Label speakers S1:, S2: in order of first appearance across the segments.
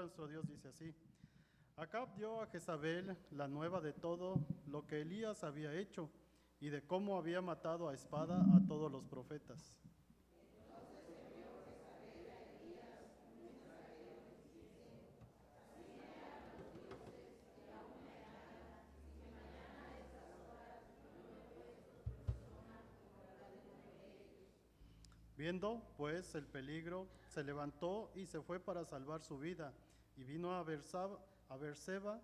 S1: nuestro Dios dice así: Acab dio a Jezabel la nueva de todo lo que Elías había hecho y de cómo había matado a espada a todos los profetas. Viendo, pues, el peligro, se levantó y se fue para salvar su vida, y vino a Berseba,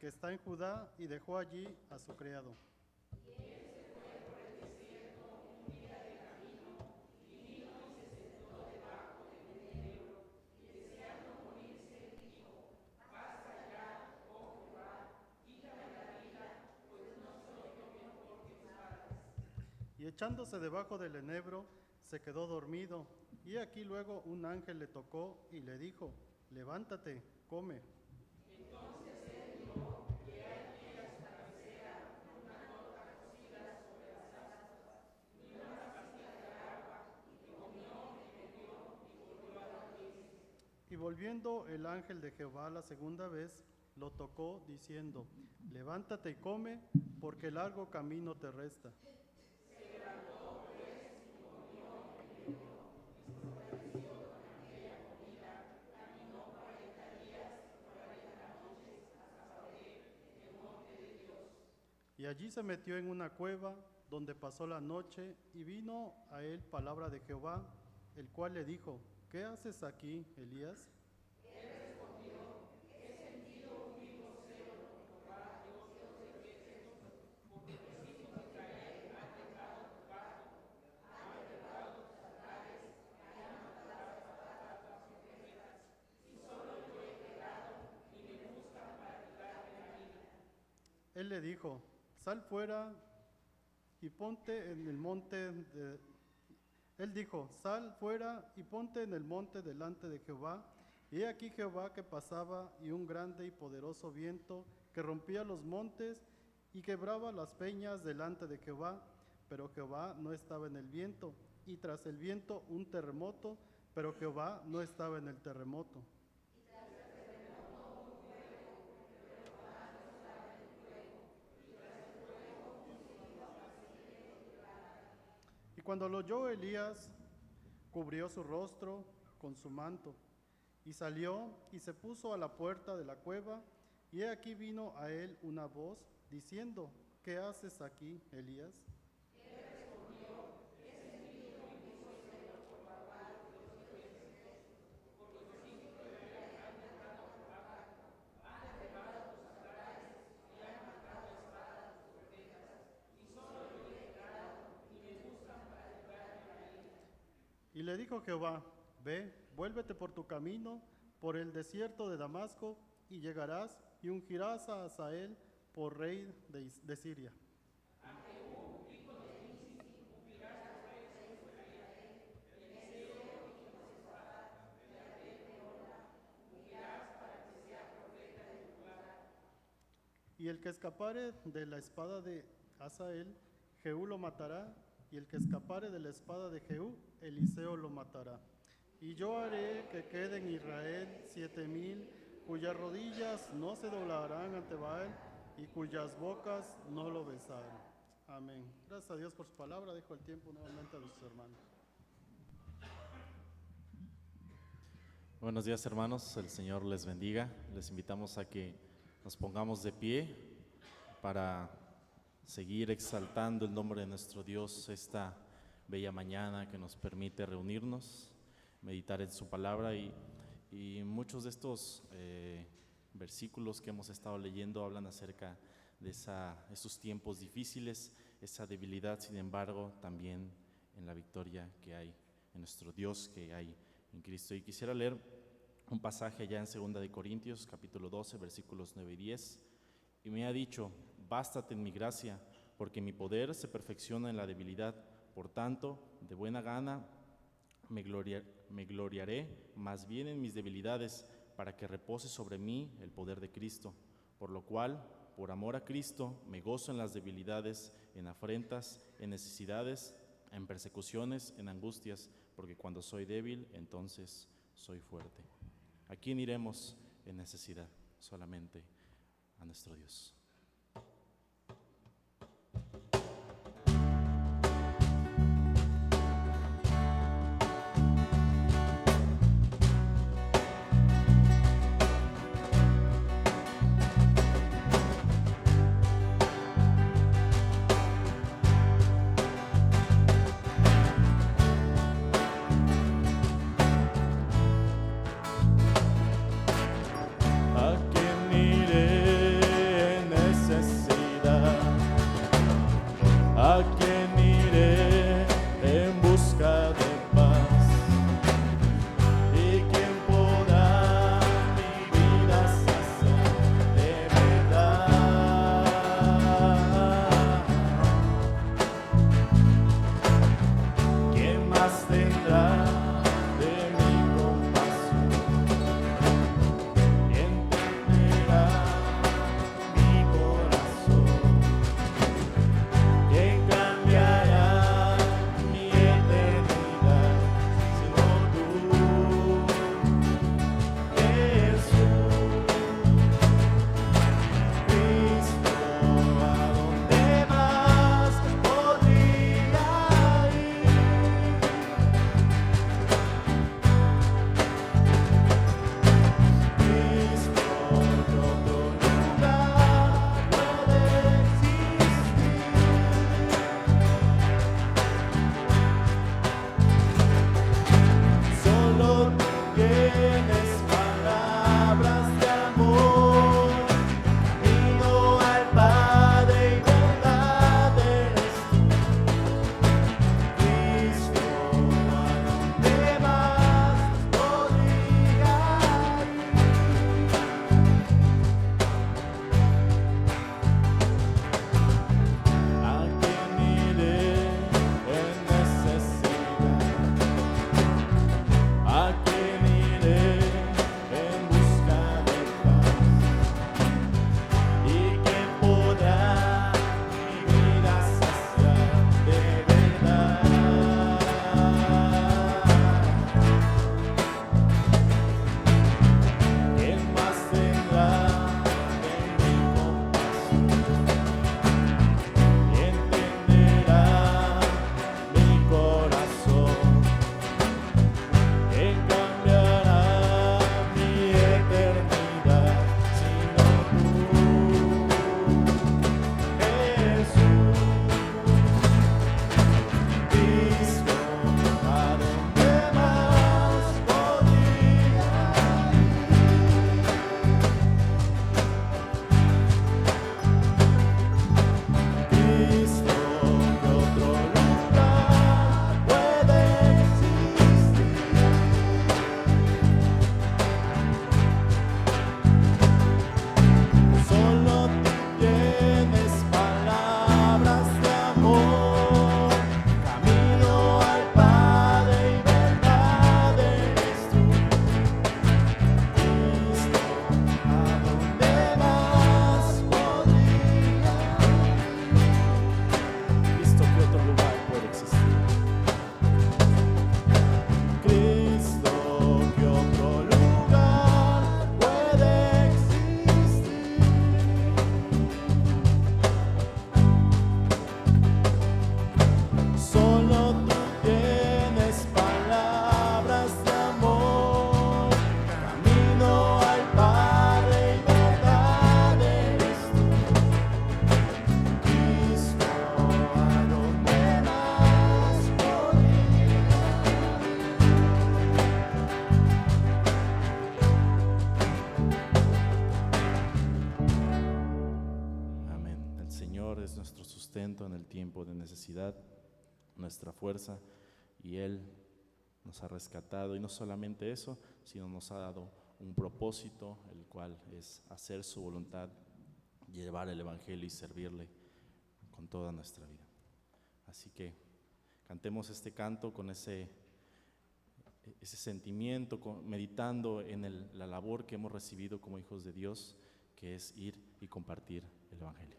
S1: que está en Judá, y dejó allí a su criado. Y echándose debajo del enebro, se quedó dormido. Y aquí luego un ángel le tocó y le dijo: levántate, come. Y volviendo el ángel de Jehová la segunda vez, lo tocó diciendo: levántate y come, porque largo camino te resta. Y allí se metió en una cueva, donde pasó la noche, y vino a él palabra de Jehová, el cual le dijo: ¿qué haces aquí, Elías? Él le dijo: sal fuera y ponte en el monte de... Él dijo: sal fuera y ponte en el monte delante de Jehová. Y he aquí Jehová que pasaba, y un grande y poderoso viento que rompía los montes y quebraba las peñas delante de Jehová. Pero Jehová no estaba en el viento, y tras el viento un terremoto, pero Jehová no estaba en el terremoto. Y cuando lo oyó Elías, cubrió su rostro con su manto, y salió y se puso a la puerta de la cueva, y he aquí vino a él una voz diciendo: ¿qué haces aquí, Elías? Y le dijo Jehová: ve, vuélvete por tu camino, por el desierto de Damasco, y llegarás y ungirás a Hazael por rey de Siria. Y el que escapare de la espada de Hazael, Jehú lo matará, y el que escapare de la espada de Jehú, Eliseo lo matará. Y yo haré que quede en Israel 7,000, cuyas rodillas no se doblarán ante Baal, y cuyas bocas no lo besaron. Amén. Gracias a Dios por su palabra. Dejo el tiempo nuevamente a nuestros hermanos.
S2: Buenos días, hermanos, el Señor les bendiga. Les invitamos a que nos pongamos de pie para seguir exaltando el nombre de nuestro Dios esta bella mañana que nos permite reunirnos, meditar en su palabra y muchos de estos versículos que hemos estado leyendo hablan acerca de esos tiempos difíciles, esa debilidad, sin embargo, también en la victoria que hay en nuestro Dios, que hay en Cristo. Y quisiera leer un pasaje allá en 2 de Corintios, capítulo 12, versículos 9 y 10. Y me ha dicho: bástate en mi gracia, porque mi poder se perfecciona en la debilidad. Por tanto, de buena gana me gloriaré más bien en mis debilidades, para que repose sobre mí el poder de Cristo. Por lo cual, por amor a Cristo, me gozo en las debilidades, en afrentas, en necesidades, en persecuciones, en angustias, porque cuando soy débil, entonces soy fuerte. ¿A quién iremos en necesidad, solamente a nuestro Dios.
S3: ¿A quién iré en necesidad? ¿A quién iré en busca de paz? ¿Y quién podrá mi vida saciar de verdad? ¿Quién más tendrá de mi compasión? Entenderá mi corazón, ¿quién cambiará mi eternidad sino tú, Jesús? Cristo, ¿a dónde más podría ir? Cristo, ¿qué otro lugar puede existir? Solo tú tienes palabras de amor, camino al Padre y verdad eres tú. Cristo, ¿a dónde más podría ir? ¿A quién iré en necesidad? ¿A quién iré en busca de paz? ¿Y quién podrá mi vida saciar de verdad? ¿Quién más tendrá de mi compasión? Y entenderá mi corazón, ¿quién cambiará mi eternidad sino tú, Jesús? Cristo, ¿a dónde más podría ir? Cristo, ¿qué otro lugar puede existir? Solo tú tienes palabras de amor, camino al Padre y verdad eres tú. Cristo, ¿a dónde más podría ir? Cristo, ¿qué otro lugar puede existir? Cristo, ¿qué otro lugar puede existir? Solo tú tienes palabras de amor, camino al Padre y verdad eres tú. Cristo, ¿a dónde más podría ir?
S2: Amén. El Señor es nuestro sustento en el tiempo de necesidad, nuestra fuerza, y Él nos ha rescatado, y no solamente eso, sino nos ha dado un propósito, el cual es hacer su voluntad, llevar el Evangelio y servirle con toda nuestra vida. Así que cantemos este canto con ese sentimiento, meditando en la labor que hemos recibido como hijos de Dios, que es ir y compartir el Evangelio.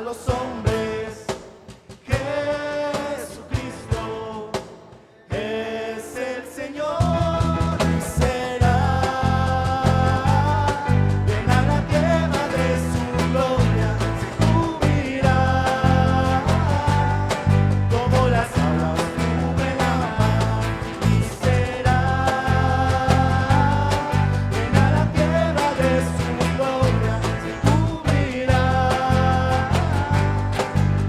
S3: los hombres. Jesucristo es el Señor. Será llena la tierra de su gloria, se cubrirá como las aguas cubren la mar. Y será llena la tierra de su gloria, se cubrirá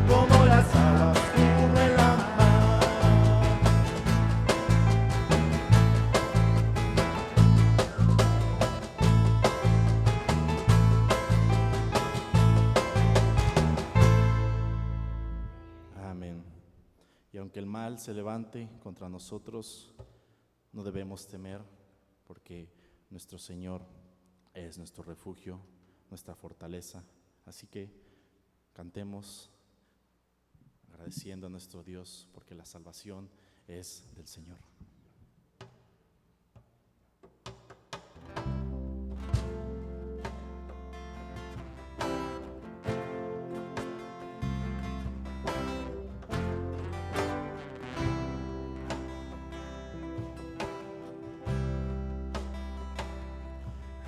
S3: como las aguas cubren la mar.
S2: Amén. Y aunque el mal se levante contra nosotros, no debemos temer, porque nuestro Señor es nuestro refugio, nuestra fortaleza. Así que cantemos agradeciendo a nuestro Dios, porque la salvación es del Señor.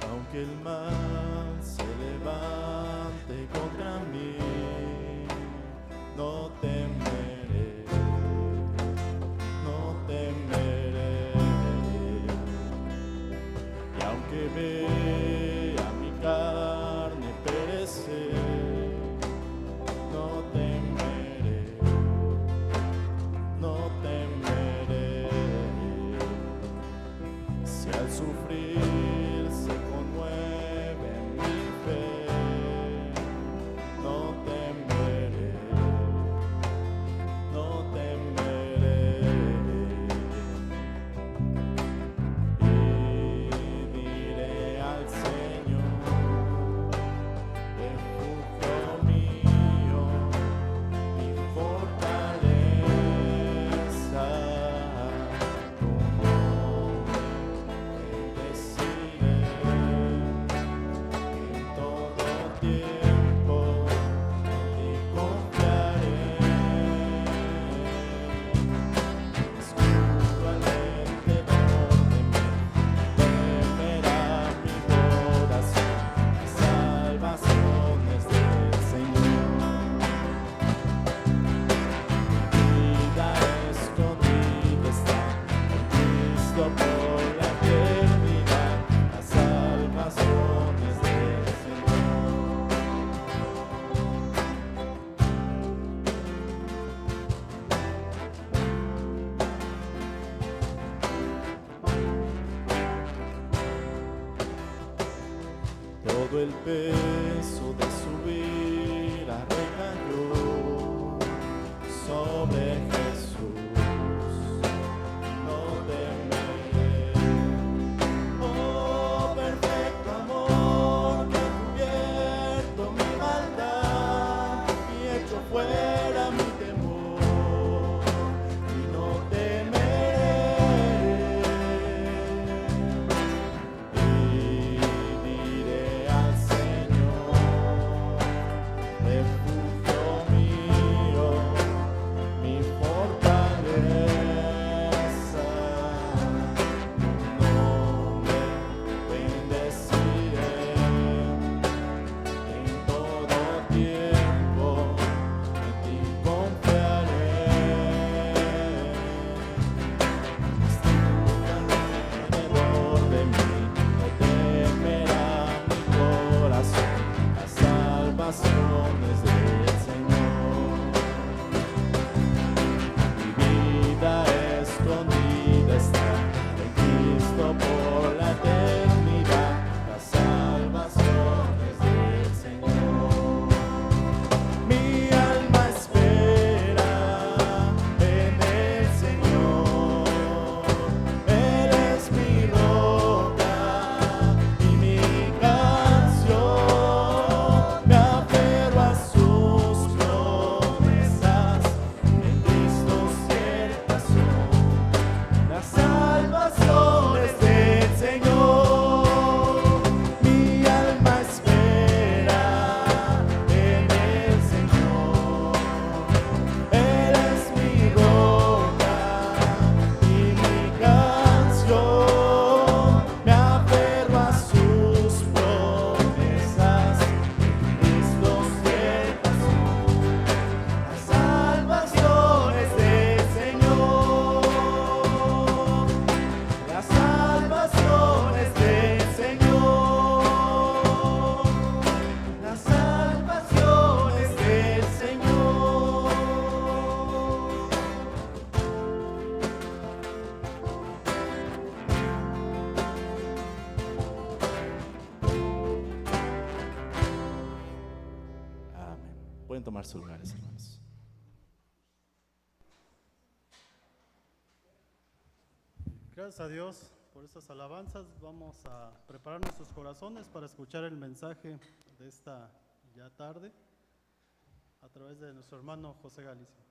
S3: Aunque el mal se levante contra mí, no temeré, no temeré. Y aunque vea mi carne perecer, no temeré, no temeré. Si al sufrir se conmueve mi fe, no temeré, no temeré. Y diré al Señor, refugio mío, mi fortaleza, tu nombre bendeciré en todo tiempo, en ti confiaré. Escudo alrededor de mí, temerá mi corazón, la salvación es del Señor. Mi vida escondida está en Cristo por la eternidad, la salvación es del Señor. Todo el peso de su vida recayó sobre Jesús. No temeré. Oh, perfecto amor que ha cubierto mi maldad y hecho fuera mi temor. Y no temeré. Y diré al Señor, refugio mío, mi
S2: Pueden tomar sus lugares, hermanos.
S1: Gracias a Dios por estas alabanzas. Vamos a preparar nuestros corazones para escuchar el mensaje de esta ya tarde a través de nuestro hermano José Galicia.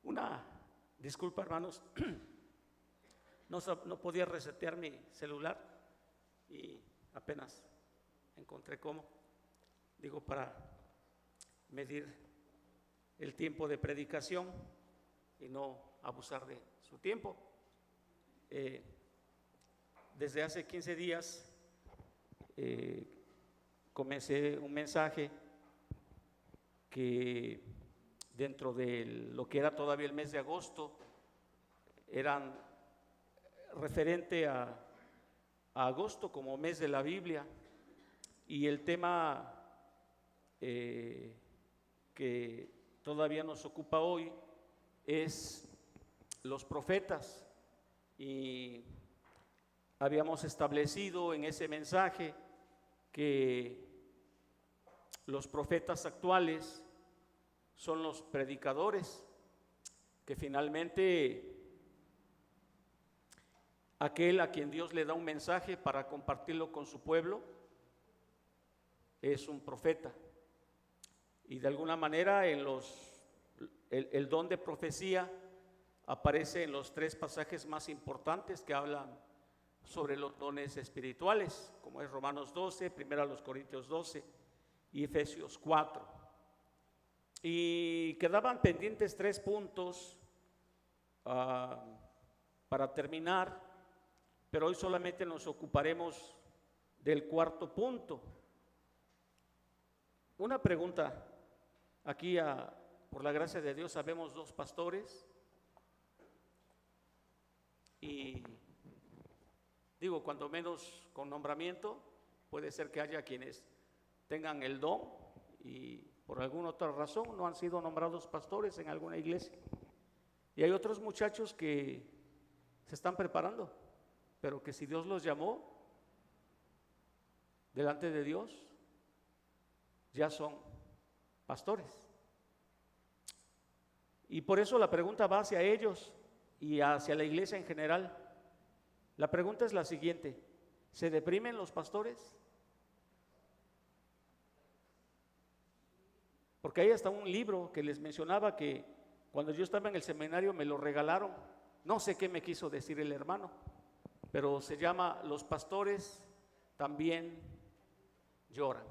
S4: Una disculpa, hermanos, no podía resetear mi celular y apenas encontré cómo, digo, para medir el tiempo de predicación y no abusar de su tiempo. Desde hace 15 días comencé un mensaje que dentro de lo que era todavía el mes de agosto, eran referente a agosto como mes de la Biblia, y el tema que todavía nos ocupa hoy es los profetas. Y habíamos establecido en ese mensaje que los profetas actuales son los predicadores, que finalmente aquel a quien Dios le da un mensaje para compartirlo con su pueblo es un profeta. Y de alguna manera el don de profecía aparece en los 3 pasajes más importantes que hablan sobre los dones espirituales, como es Romanos 12, 1 Corintios 12 y Efesios 4. Y quedaban pendientes 3 puntos para terminar, pero hoy solamente nos ocuparemos del 4º punto. Una pregunta, aquí por la gracia de Dios sabemos 2 pastores, y digo, cuando menos con nombramiento, puede ser que haya quienes tengan el don y por alguna otra razón no han sido nombrados pastores en alguna iglesia. Y hay otros muchachos que se están preparando, pero que si Dios los llamó delante de Dios, ya son pastores. Y por eso la pregunta va hacia ellos y hacia la iglesia en general. La pregunta es la siguiente: ¿se deprimen los pastores? Porque hay hasta un libro que les mencionaba que cuando yo estaba en el seminario me lo regalaron. No sé qué me quiso decir el hermano, pero se llama Los pastores también lloran.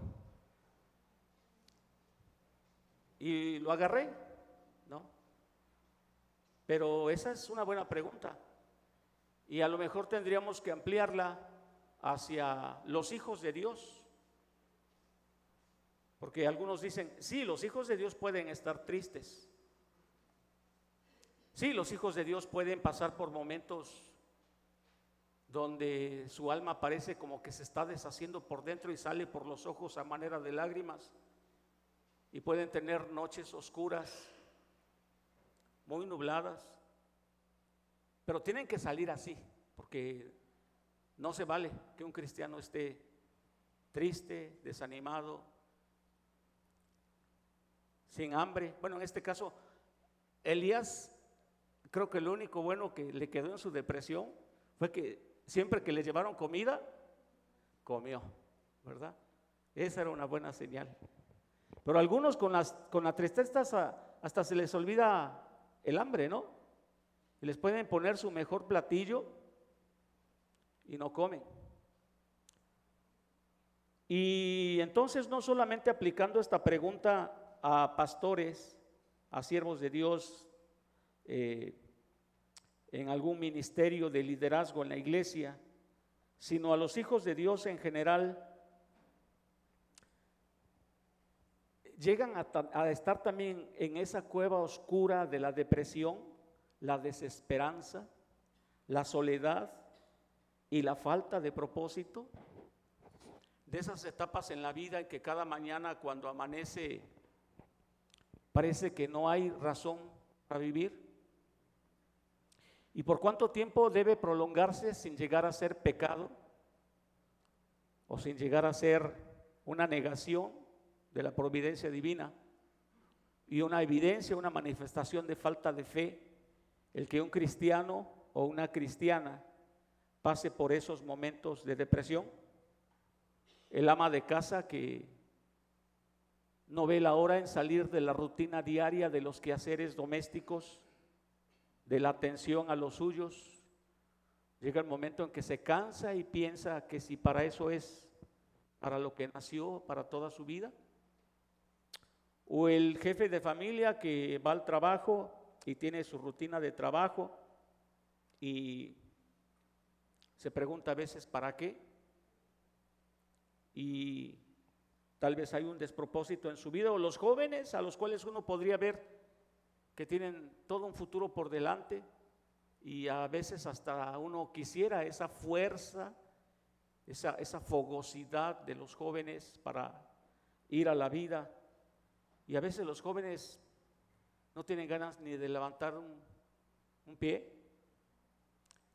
S4: Y lo agarré, ¿no? Pero esa es una buena pregunta. Y a lo mejor tendríamos que ampliarla hacia los hijos de Dios. Porque algunos dicen, sí, los hijos de Dios pueden estar tristes. Sí, los hijos de Dios pueden pasar por momentos donde su alma parece como que se está deshaciendo por dentro y sale por los ojos a manera de lágrimas. Y pueden tener noches oscuras, muy nubladas. Pero tienen que salir así, porque no se vale que un cristiano esté triste, desanimado, sin hambre. Bueno, en este caso, Elías, creo que lo único bueno que le quedó en su depresión fue que siempre que le llevaron comida, comió, ¿verdad? Esa era una buena señal. Pero a algunos con la tristeza hasta se les olvida el hambre, ¿no? Y les pueden poner su mejor platillo y no comen. Y entonces, no solamente aplicando esta pregunta a pastores, a siervos de Dios, en algún ministerio de liderazgo en la iglesia, sino a los hijos de Dios en general, llegan a estar también en esa cueva oscura de la depresión, la desesperanza, la soledad y la falta de propósito. De esas etapas en la vida en que cada mañana cuando amanece parece que no hay razón para vivir. ¿Y por cuánto tiempo debe prolongarse sin llegar a ser pecado o sin llegar a ser una negación de la providencia divina y una evidencia, una manifestación de falta de fe, el que un cristiano o una cristiana pase por esos momentos de depresión? El ama de casa que no ve la hora en salir de la rutina diaria de los quehaceres domésticos, de la atención a los suyos, llega el momento en que se cansa y piensa que si para eso es para lo que nació, para toda su vida. O el jefe de familia que va al trabajo y tiene su rutina de trabajo y se pregunta a veces ¿para qué? Y tal vez hay un despropósito en su vida. O los jóvenes a los cuales uno podría ver que tienen todo un futuro por delante y a veces hasta uno quisiera esa fuerza, esa fogosidad de los jóvenes para ir a la vida. Y a veces los jóvenes no tienen ganas ni de levantar un pie.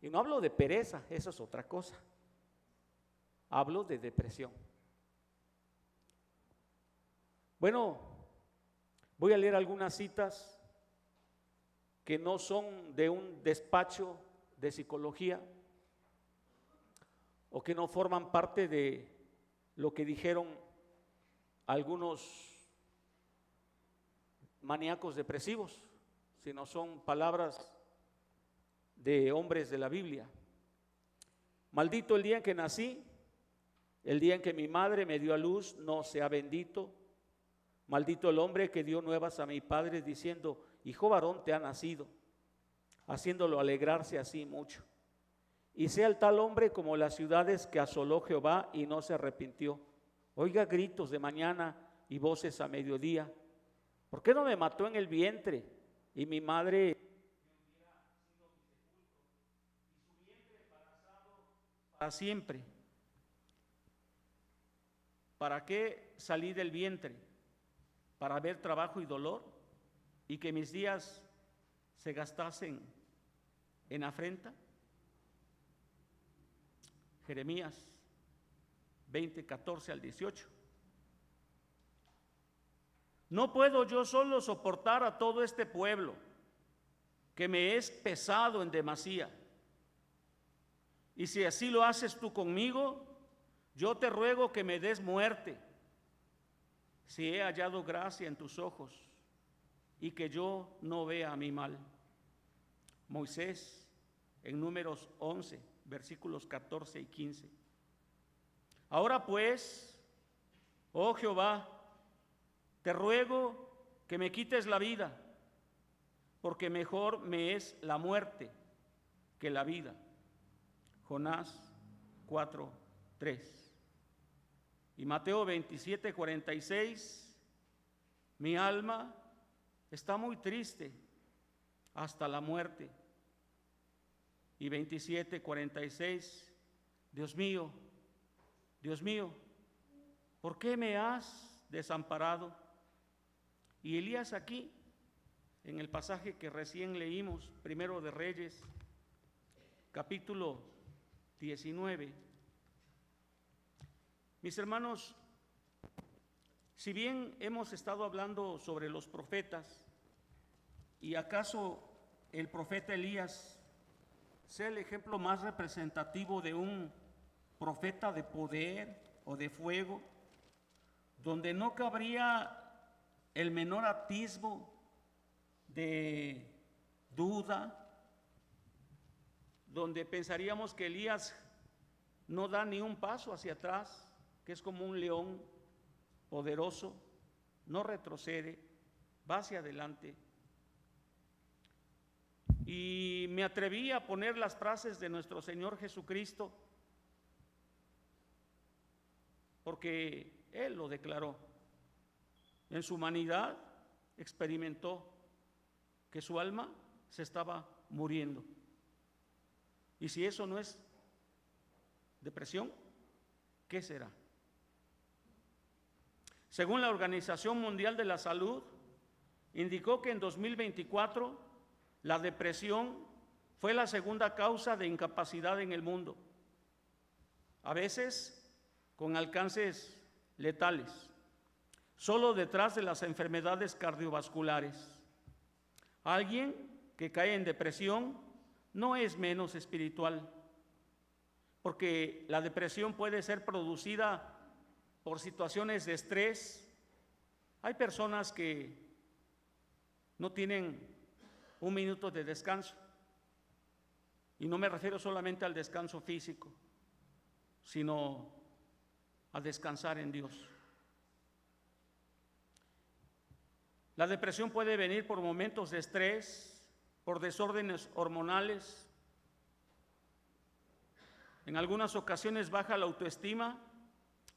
S4: Y no hablo de pereza, eso es otra cosa. Hablo de depresión. Bueno, voy a leer algunas citas que no son de un despacho de psicología o que no forman parte de lo que dijeron algunos maníacos depresivos, sino son palabras de hombres de la Biblia. Maldito el día en que nací, el día en que mi madre me dio a luz, no sea bendito. Maldito el hombre que dio nuevas a mi padre diciendo, hijo varón te ha nacido, haciéndolo alegrarse así mucho. Y sea el tal hombre como las ciudades que asoló Jehová y no se arrepintió. Oiga gritos de mañana y voces a mediodía. ¿Por qué no me mató en el vientre y mi madre para siempre? ¿Para qué salí del vientre? ¿Para ver trabajo y dolor? ¿Y que mis días se gastasen en afrenta? Jeremías 20, 14 al 18. No puedo yo solo soportar a todo este pueblo, que me es pesado en demasía. Y si así lo haces tú conmigo, yo te ruego que me des muerte, si he hallado gracia en tus ojos, y que yo no vea mi mal. Moisés, en Números 11, versículos 14 y 15. Ahora pues, oh Jehová, te ruego que me quites la vida, porque mejor me es la muerte que la vida. Jonás 4, 3. Y Mateo 27, 46, mi alma está muy triste hasta la muerte. Y 27, 46, Dios mío, ¿por qué me has desamparado? Y Elías aquí, en el pasaje que recién leímos, Primero de Reyes, capítulo 19, Mis hermanos, si bien hemos estado hablando sobre los profetas, y acaso el profeta Elías sea el ejemplo más representativo de un profeta de poder o de fuego, donde no cabría el menor atisbo de duda, donde pensaríamos que Elías no da ni un paso hacia atrás, que es como un león poderoso, no retrocede, va hacia adelante. Y me atreví a poner las frases de nuestro Señor Jesucristo, porque Él lo declaró. En su humanidad experimentó que su alma se estaba muriendo. Y si eso no es depresión, ¿qué será? Según la Organización Mundial de la Salud, indicó que en 2024 la depresión fue la segunda causa de incapacidad en el mundo, a veces con alcances letales, solo detrás de las enfermedades cardiovasculares. Alguien que cae en depresión no es menos espiritual, porque la depresión puede ser producida por situaciones de estrés. Hay personas que no tienen un minuto de descanso, y no me refiero solamente al descanso físico, sino a descansar en Dios. La depresión puede venir por momentos de estrés, por desórdenes hormonales. En algunas ocasiones baja la autoestima,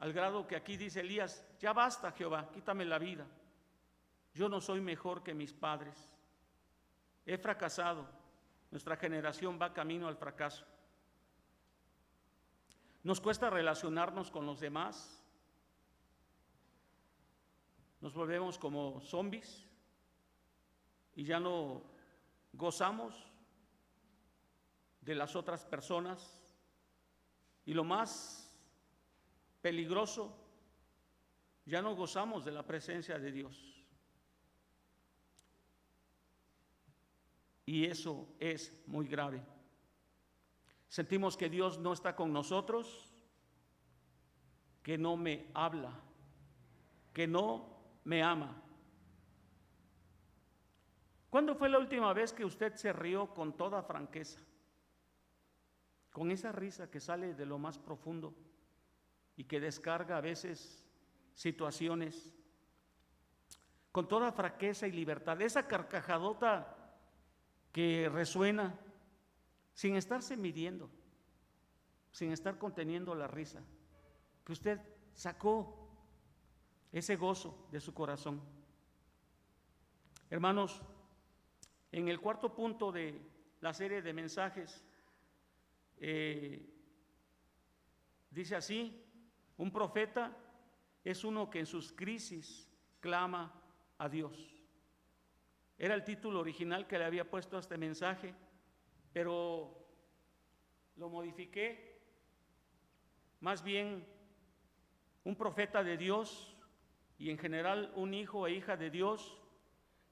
S4: al grado que aquí dice Elías: ya basta, Jehová, quítame la vida. Yo no soy mejor que mis padres. He fracasado. Nuestra generación va camino al fracaso. Nos cuesta relacionarnos con los demás. Nos volvemos como zombies y ya no gozamos de las otras personas. Y lo más peligroso, ya no gozamos de la presencia de Dios. Y eso es muy grave. Sentimos que Dios no está con nosotros, que no me habla, que no me ama. ¿Cuándo fue la última vez que usted se rió con toda franqueza? Con esa risa que sale de lo más profundo y que descarga a veces situaciones, con toda franqueza y libertad, esa carcajadota que resuena sin estarse midiendo, sin estar conteniendo la risa, que usted sacó ese gozo de su corazón. Hermanos, en el cuarto punto de la serie de mensajes, dice así: un profeta es uno que en sus crisis clama a Dios. Era el título original que le había puesto a este mensaje, pero lo modifiqué. Más bien, un profeta de Dios, y en general un hijo e hija de Dios,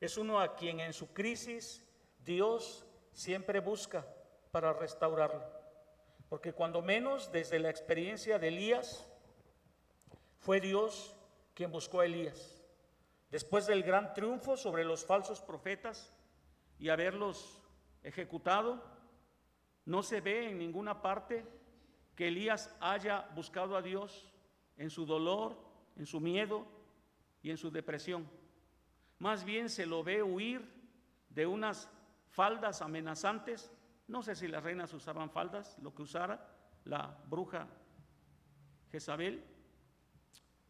S4: es uno a quien en su crisis Dios siempre busca para restaurarlo. Porque cuando menos desde la experiencia de Elías, fue Dios quien buscó a Elías. Después del gran triunfo sobre los falsos profetas y haberlos ejecutado, no se ve en ninguna parte que Elías haya buscado a Dios en su dolor, en su miedo y en su depresión. Más bien se lo ve huir de unas faldas amenazantes. No sé si las reinas usaban faldas, lo que usara la bruja Jezabel.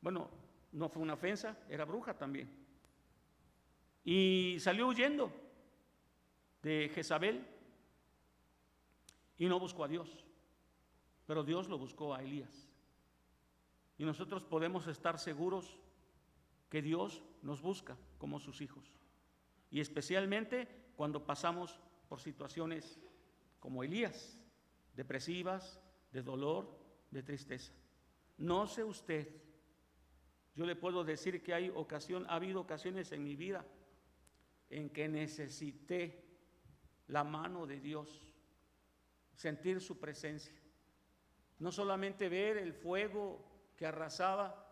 S4: Bueno, no fue una ofensa, era bruja también. Y salió huyendo de Jezabel y no buscó a Dios, pero Dios lo buscó a Elías. Y nosotros podemos estar seguros que Dios nos busca como sus hijos, y especialmente cuando pasamos por situaciones como Elías, depresivas, de dolor, de tristeza. No sé usted, yo le puedo decir que ha habido ocasiones en mi vida en que necesité la mano de Dios, sentir su presencia. No solamente ver el fuego que arrasaba,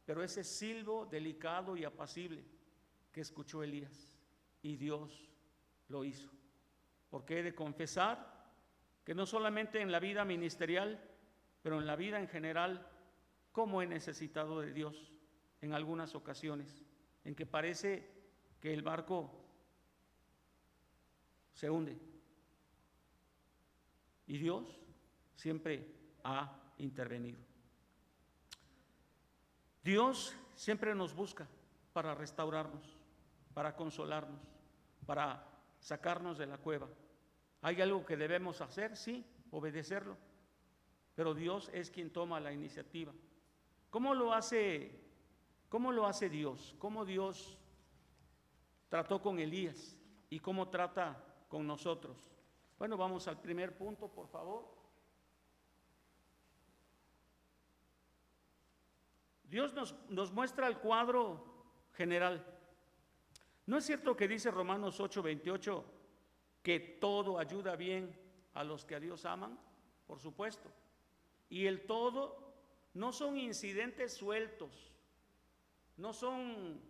S4: pero ese silbo delicado y apacible que escuchó Elías, y Dios lo hizo. Porque he de confesar que no solamente en la vida ministerial, pero en la vida en general, cómo he necesitado de Dios en algunas ocasiones, en que parece que el barco se hunde. Y Dios siempre ha intervenido. Dios siempre nos busca para restaurarnos, para consolarnos, para sacarnos de la cueva. ¿Hay algo que debemos hacer? Sí, obedecerlo. Pero Dios es quien toma la iniciativa. ¿Cómo lo hace Dios? ¿Cómo Dios trató con Elías y cómo trata con nosotros? Bueno, vamos al primer punto, por favor. Dios nos muestra el cuadro general. ¿No es cierto que dice Romanos 8:28 que todo ayuda bien a los que a Dios aman? Por supuesto. Y el todo no son incidentes sueltos, no son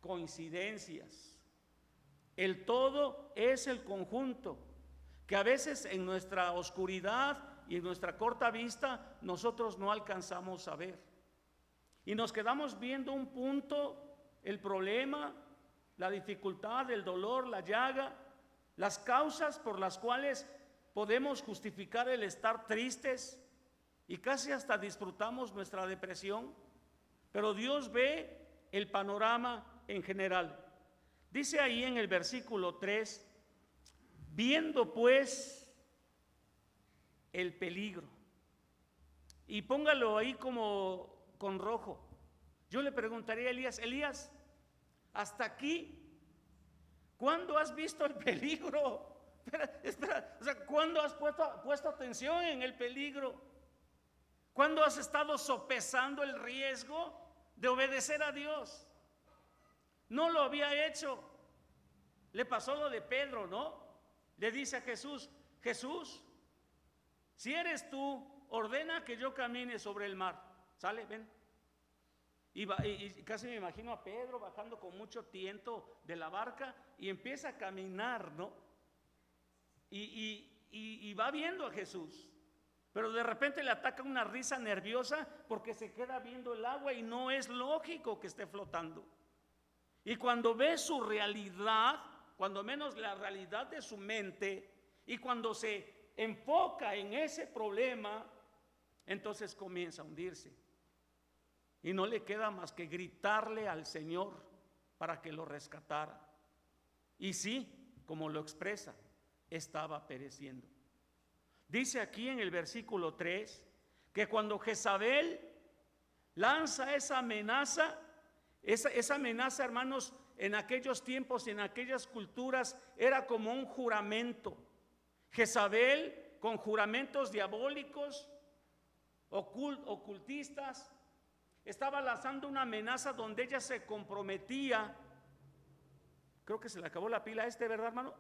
S4: coincidencias. El todo es el conjunto que a veces en nuestra oscuridad y en nuestra corta vista nosotros no alcanzamos a ver. Y nos quedamos viendo un punto, el problema, la dificultad, el dolor, la llaga, las causas por las cuales podemos justificar el estar tristes y casi hasta disfrutamos nuestra depresión. Pero Dios ve el panorama en general. Dice ahí en el versículo 3, viendo pues el peligro. Y póngalo ahí como con rojo. Yo le preguntaría a Elías, hasta aquí, ¿cuándo has visto el peligro? Espera, o sea, ¿cuándo has puesto atención en el peligro? ¿Cuándo has estado sopesando el riesgo de obedecer a Dios? No lo había hecho. Le pasó lo de Pedro, ¿no? Le dice a Jesús, si eres tú, ordena que yo camine sobre el mar. ¿Sale? Ven. Y casi me imagino a Pedro bajando con mucho tiento de la barca y empieza a caminar, ¿no? Y va viendo a Jesús. Pero de repente le ataca una risa nerviosa porque se queda viendo el agua y no es lógico que esté flotando. Y cuando ve su realidad, cuando menos la realidad de su mente, y cuando se enfoca en ese problema, entonces comienza a hundirse. Y no le queda más que gritarle al Señor para que lo rescatara. Y sí, como lo expresa, estaba pereciendo. Dice aquí en el versículo 3 que cuando Jezabel lanza esa amenaza, hermanos, en aquellos tiempos y en aquellas culturas era como un juramento. Jezabel, con juramentos diabólicos, ocultistas, estaba lanzando una amenaza donde ella se comprometía. Creo que se le acabó la pila a ¿verdad, hermano?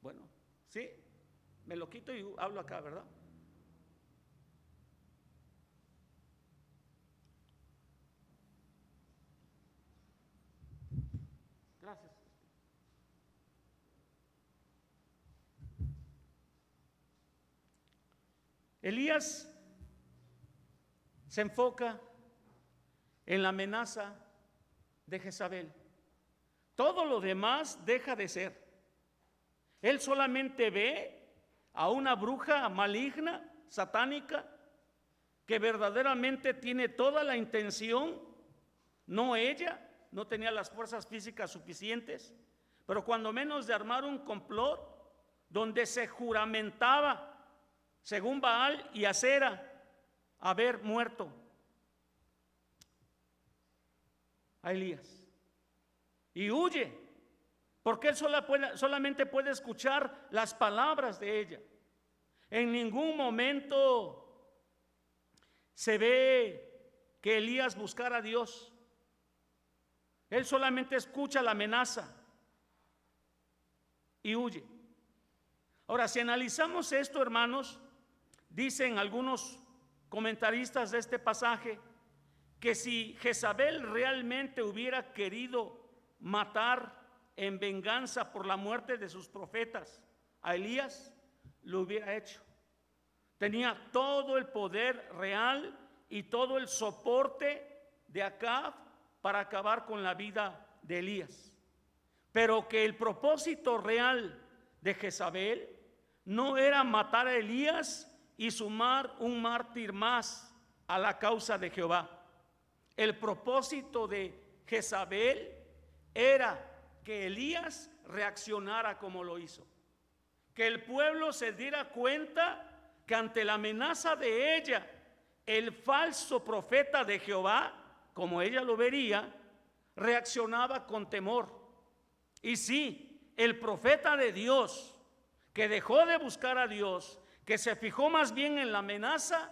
S4: Bueno, sí, me lo quito y hablo acá, ¿verdad? Gracias. Elías se enfoca en la amenaza de Jezabel. Todo lo demás deja de ser. Él solamente ve a una bruja maligna, satánica, que verdaderamente tiene toda la intención, no ella, no tenía las fuerzas físicas suficientes, pero cuando menos de armar un complot donde se juramentaba, según Baal y Acera, haber muerto a Elías. Y huye, porque él solamente puede escuchar las palabras de ella. En ningún momento se ve que Elías buscara a Dios. Él solamente escucha la amenaza y huye. Ahora, si analizamos esto, hermanos, dicen algunos comentaristas de este pasaje que si Jezabel realmente hubiera querido matar en venganza por la muerte de sus profetas a Elías, lo hubiera hecho. Tenía todo el poder real y todo el soporte de Acab para acabar con la vida de Elías. Pero que el propósito real de Jezabel no era matar a Elías y sumar un mártir más a la causa de Jehová. El propósito de Jezabel era que Elías reaccionara como lo hizo, que el pueblo se diera cuenta que ante la amenaza de ella, el falso profeta de Jehová, como ella lo vería, reaccionaba con temor. Y sí, el profeta de Dios, que dejó de buscar a Dios, que se fijó más bien en la amenaza,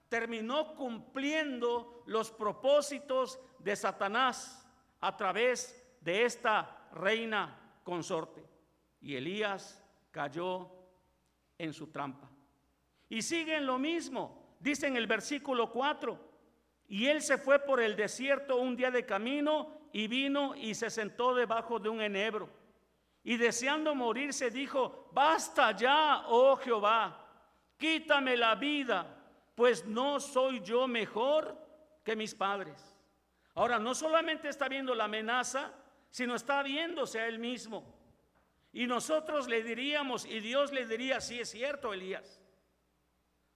S4: terminó cumpliendo los propósitos de Satanás a través de esta reina consorte. Y Elías cayó en su trampa. Y siguen lo mismo, dice en el versículo 4: y él se fue por el desierto un día de camino, y vino y se sentó debajo de un enebro, y deseando morirse dijo: basta ya, oh Jehová, quítame la vida, pues no soy yo mejor que mis padres. Ahora, no solamente está viendo la amenaza, sino está viéndose a él mismo. Y nosotros le diríamos, y Dios le diría: sí, es cierto, Elías,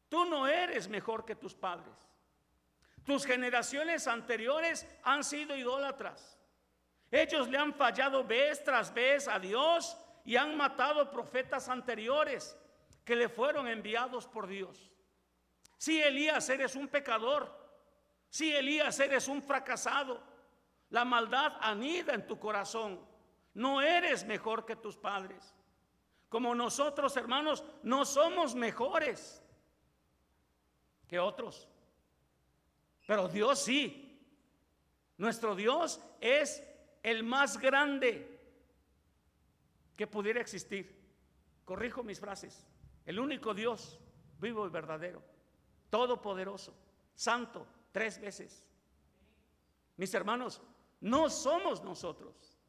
S4: tú no eres mejor que tus padres. Tus generaciones anteriores han sido idólatras. Ellos le han fallado vez tras vez a Dios y han matado profetas anteriores que le fueron enviados por Dios. Sí, Elías, eres un pecador. Sí, Elías, eres un fracasado. La maldad anida en tu corazón. No eres mejor que tus padres. Como nosotros, hermanos, no somos mejores que otros. Pero Dios sí. Nuestro Dios es el más grande que pudiera existir. Corrijo mis frases. El único Dios vivo y verdadero, todopoderoso, santo, 3 veces. Mis hermanos, no somos nosotros.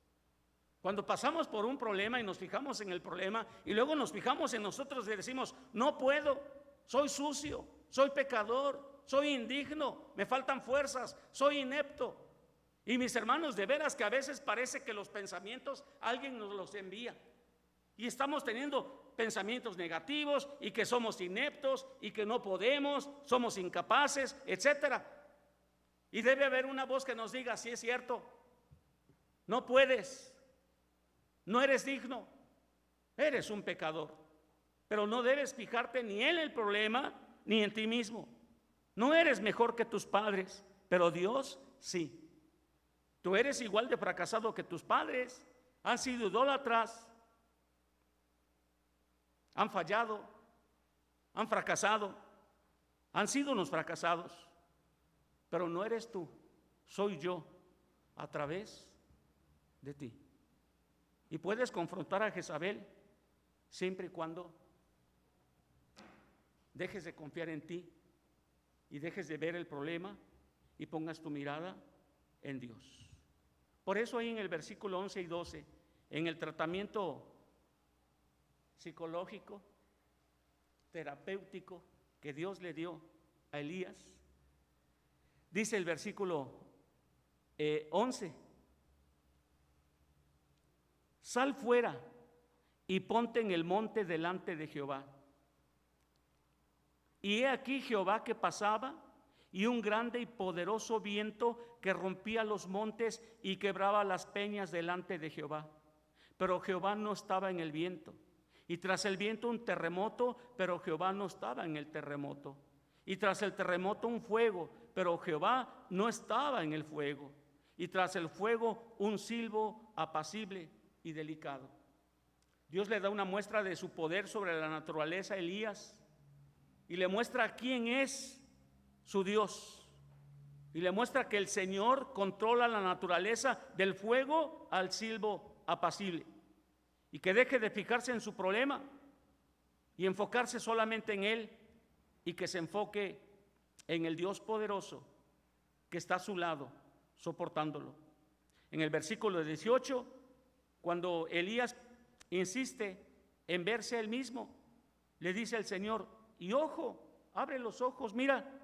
S4: Cuando pasamos por un problema y nos fijamos en el problema y luego nos fijamos en nosotros y decimos: no puedo, soy sucio, soy pecador, soy indigno, me faltan fuerzas, soy inepto. Y mis hermanos, de veras que a veces parece que los pensamientos alguien nos los envía y estamos teniendo pensamientos negativos y que somos ineptos y que no podemos, somos incapaces, etcétera. Y debe haber una voz que nos diga: sí, es cierto, no puedes, no eres digno, eres un pecador. Pero no debes fijarte ni en el problema ni en ti mismo. No eres mejor que tus padres, pero Dios sí. Tú eres igual de fracasado que tus padres. Han sido idólatras, han fallado, han fracasado, han sido unos fracasados. Pero no eres tú, soy yo a través de ti. Y puedes confrontar a Jezabel siempre y cuando dejes de confiar en ti y dejes de ver el problema y pongas tu mirada en Dios. Por eso ahí en el versículo 11 y 12, en el tratamiento psicológico, terapéutico que Dios le dio a Elías, dice el versículo 11: sal fuera y ponte en el monte delante de Jehová. Y he aquí Jehová que pasaba, y un grande y poderoso viento que rompía los montes y quebraba las peñas delante de Jehová. Pero Jehová no estaba en el viento. Y tras el viento un terremoto, pero Jehová no estaba en el terremoto. Y tras el terremoto un fuego, pero Jehová no estaba en el fuego. Y tras el fuego un silbo apacible y delicado. Dios le da una muestra de su poder sobre la naturaleza a Elías y le muestra quién es su Dios. Y le muestra que el Señor controla la naturaleza del fuego al silbo apacible. Y que deje de fijarse en su problema y enfocarse solamente en Él, y que se enfoque en el Dios poderoso que está a su lado, soportándolo. En el versículo 18, cuando Elías insiste en verse a él mismo, le dice al Señor: y ojo, abre los ojos, mira,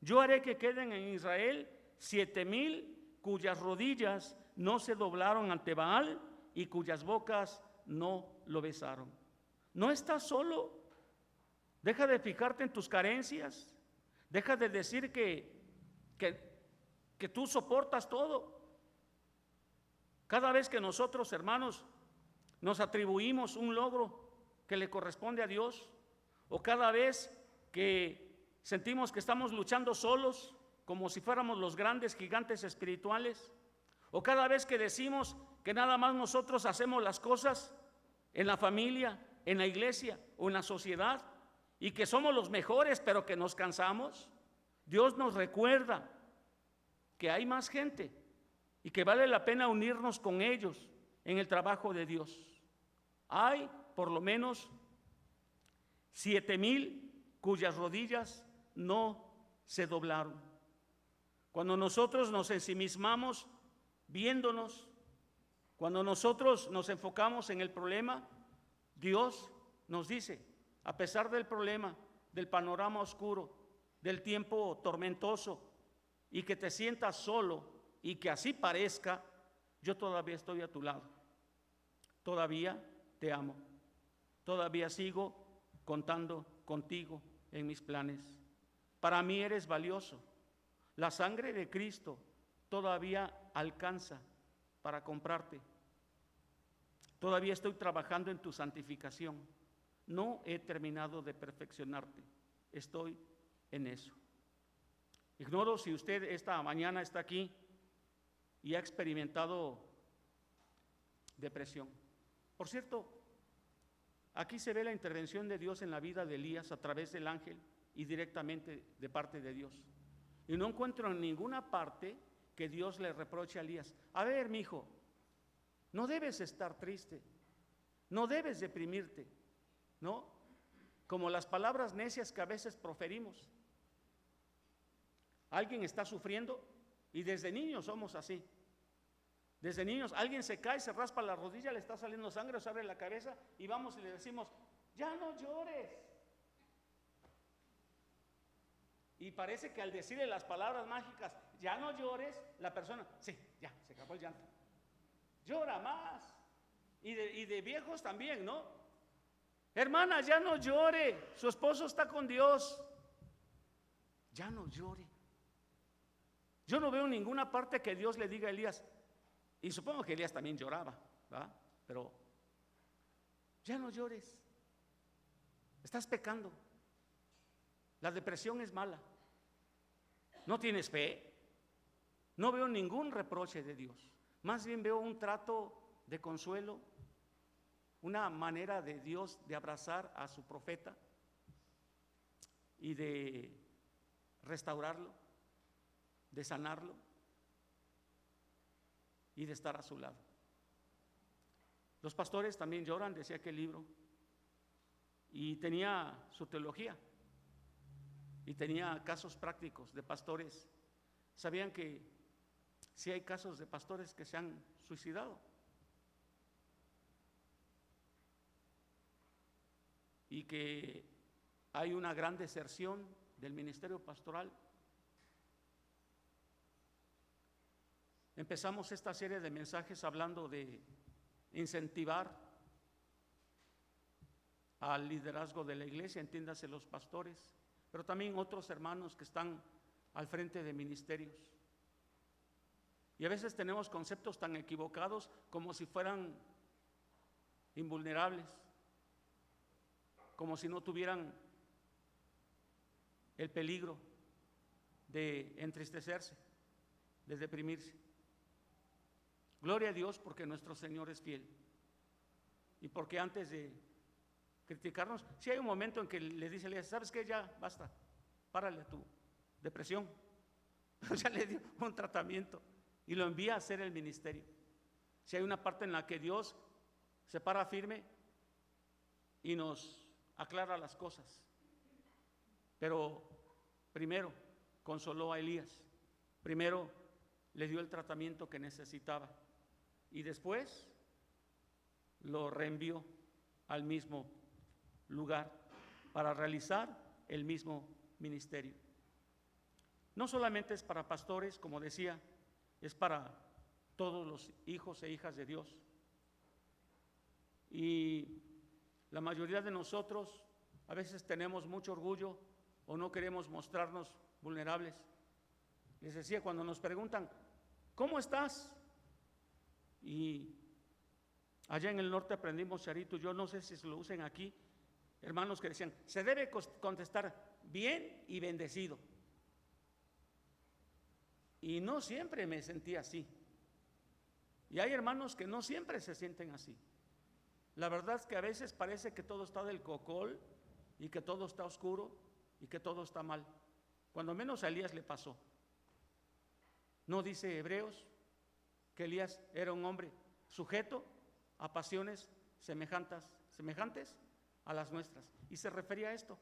S4: yo haré que queden en Israel 7,000 cuyas rodillas no se doblaron ante Baal y cuyas bocas no lo besaron. No estás solo. Deja de fijarte en tus carencias. Deja de decir que tú soportas todo. Cada vez que nosotros, hermanos, nos atribuimos un logro que le corresponde a Dios, o cada vez que sentimos que estamos luchando solos, como si fuéramos los grandes gigantes espirituales, o cada vez que decimos que nada más nosotros hacemos las cosas en la familia, en la iglesia o en la sociedad, y que somos los mejores, pero que nos cansamos, Dios nos recuerda que hay más gente y que vale la pena unirnos con ellos en el trabajo de Dios. Hay por lo menos 7,000 cuyas rodillas no se doblaron. Cuando nosotros nos ensimismamos viéndonos, cuando nosotros nos enfocamos en el problema, Dios nos dice: a pesar del problema, del panorama oscuro, del tiempo tormentoso, y que te sientas solo y que así parezca, yo todavía estoy a tu lado. Todavía te amo. Todavía sigo contando contigo en mis planes. Para mí eres valioso. La sangre de Cristo todavía alcanza para comprarte. Todavía estoy trabajando en tu santificación. No he terminado de perfeccionarte. Estoy en eso. Ignoro si usted esta mañana está aquí y ha experimentado depresión. Por cierto, aquí se ve la intervención de Dios en la vida de Elías a través del ángel y directamente de parte de Dios. Y no encuentro en ninguna parte que Dios le reproche a Elías: a ver, mi hijo, no debes estar triste, no debes deprimirte, ¿no? Como las palabras necias que a veces proferimos. Alguien está sufriendo y desde niños somos así. Desde niños alguien se cae, se raspa la rodilla, le está saliendo sangre, se abre la cabeza y vamos y le decimos: ya no llores. Y parece que al decirle las palabras mágicas, ya no llores, la persona, sí, ya, se acabó el llanto. Llora más. Y de viejos también, ¿no? Hermana, ya no llore, su esposo está con Dios. Ya no llore. Yo no veo en ninguna parte que Dios le diga a Elías, y supongo que Elías también lloraba, ¿verdad? Pero ya no llores, estás pecando, la depresión es mala, no tienes fe. No veo ningún reproche de Dios, más bien veo un trato de consuelo, una manera de Dios de abrazar a su profeta y de restaurarlo, de sanarlo y de estar a su lado. Los pastores también lloran, decía aquel libro, y tenía su teología y tenía casos prácticos de pastores. Sabían que sí hay casos de pastores que se han suicidado. Y que hay una gran deserción del ministerio pastoral. Empezamos esta serie de mensajes hablando de incentivar al liderazgo de la iglesia, entiéndase los pastores, pero también otros hermanos que están al frente de ministerios. Y a veces tenemos conceptos tan equivocados como si fueran invulnerables, como si no tuvieran el peligro de entristecerse, de deprimirse. Gloria a Dios porque nuestro Señor es fiel y porque antes de criticarnos. Sí hay un momento en que le dice Elías, ¿sabes qué? Ya, basta, párale tu depresión. Ya le dio un tratamiento y lo envía a hacer el ministerio. Si hay una parte en la que Dios se para firme y nos aclara las cosas. Pero primero consoló a Elías, primero le dio el tratamiento que necesitaba y después lo reenvió al mismo lugar para realizar el mismo ministerio. No solamente es para pastores, como decía, es para todos los hijos e hijas de Dios. Y la mayoría de nosotros a veces tenemos mucho orgullo o no queremos mostrarnos vulnerables. Les decía, cuando nos preguntan, ¿cómo estás? Y allá en el norte aprendimos, Charito, yo no sé si se lo usen aquí, hermanos que decían, se debe contestar bien y bendecido. Y no siempre me sentí así. Y hay hermanos que no siempre se sienten así. La verdad es que a veces parece que todo está del cocol y que todo está oscuro y que todo está mal. Cuando menos a Elías le pasó. ¿No dice Hebreos que Elías era un hombre sujeto a pasiones semejantes a las nuestras? Y se refería a esto,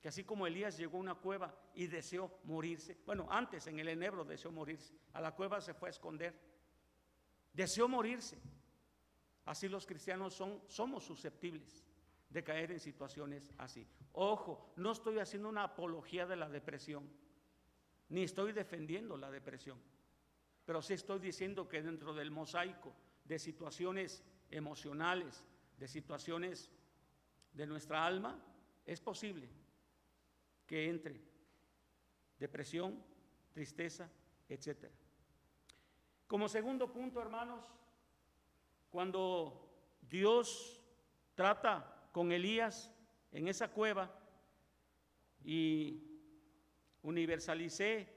S4: que así como Elías llegó a una cueva y deseó morirse, bueno, antes en el enebro deseó morirse, a la cueva se fue a esconder, deseó morirse. Así los cristianos somos susceptibles de caer en situaciones así. Ojo, no estoy haciendo una apología de la depresión, ni estoy defendiendo la depresión, pero sí estoy diciendo que dentro del mosaico de situaciones emocionales, de situaciones de nuestra alma, es posible que entre depresión, tristeza, etc. Como segundo punto, hermanos, cuando Dios trata con Elías en esa cueva y universalicé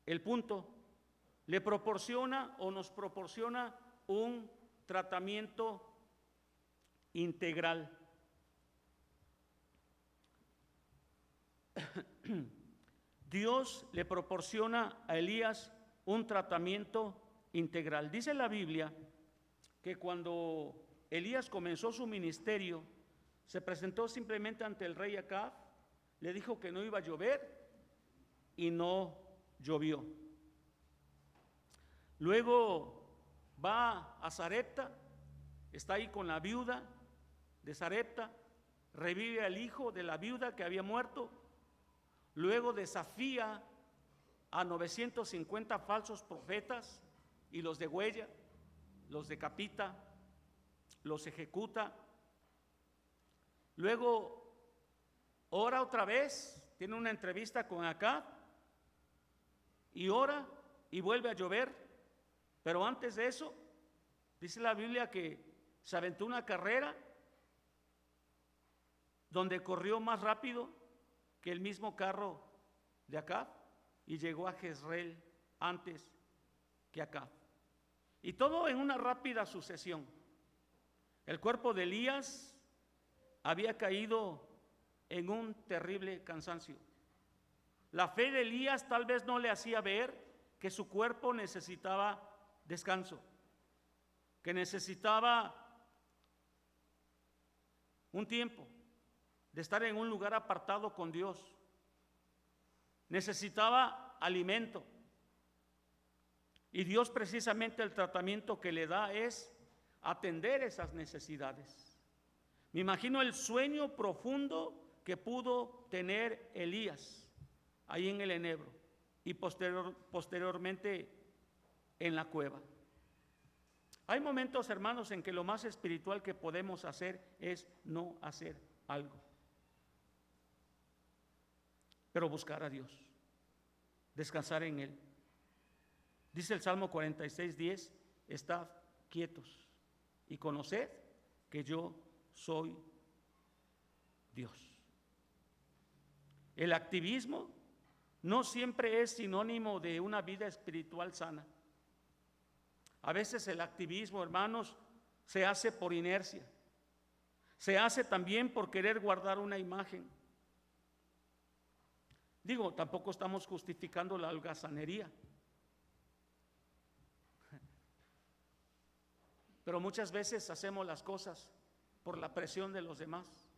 S4: el punto, le proporciona o nos proporciona un tratamiento integral. Dios le proporciona a Elías un tratamiento integral. Dice la Biblia que cuando Elías comenzó su ministerio, se presentó simplemente ante el rey Acab, le dijo que no iba a llover y no llovió. Luego va a Sarepta, está ahí con la viuda de Sarepta, revive al hijo de la viuda que había muerto. Luego desafía a 950 falsos profetas y los degüella, los decapita, los ejecuta. Luego ora otra vez, tiene una entrevista con Acab y ora y vuelve a llover. Pero antes de eso, dice la Biblia que se aventó una carrera donde corrió más rápido que el mismo carro de Acab y llegó a Jezreel antes que Acab. Y todo en una rápida sucesión. El cuerpo de Elías había caído en un terrible cansancio. La fe de Elías tal vez no le hacía ver que su cuerpo necesitaba descanso, que necesitaba un tiempo de estar en un lugar apartado con Dios. Necesitaba alimento. Y Dios precisamente el tratamiento que le da es atender esas necesidades. Me imagino el sueño profundo que pudo tener Elías ahí en el enebro y posteriormente en la cueva. Hay momentos, hermanos, en que lo más espiritual que podemos hacer es no hacer algo, pero buscar a Dios, descansar en Él. Dice el Salmo 46:10, estad quietos y conoced que yo soy Dios. El activismo no siempre es sinónimo de una vida espiritual sana. A veces el activismo, hermanos, se hace por inercia, Se hace también por querer guardar una imagen. Digo, tampoco estamos justificando la holgazanería, pero muchas veces hacemos las cosas por la presión de los demás,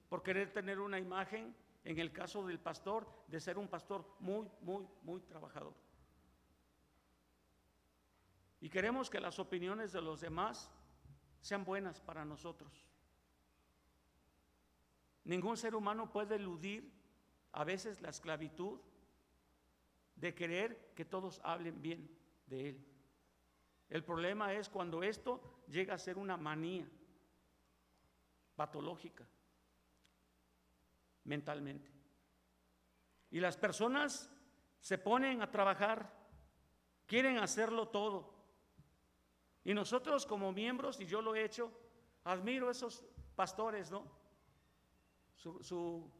S4: por querer tener una imagen, en el caso del pastor, de ser un pastor muy trabajador. Y queremos que las opiniones de los demás sean buenas para nosotros. Ningún ser humano puede eludir a veces la esclavitud de querer que todos hablen bien de él. El problema es cuando esto llega a ser una manía patológica mentalmente. Y las personas se ponen a trabajar, quieren hacerlo todo. Y nosotros como miembros, y yo lo he hecho, admiro a esos pastores, ¿no? Su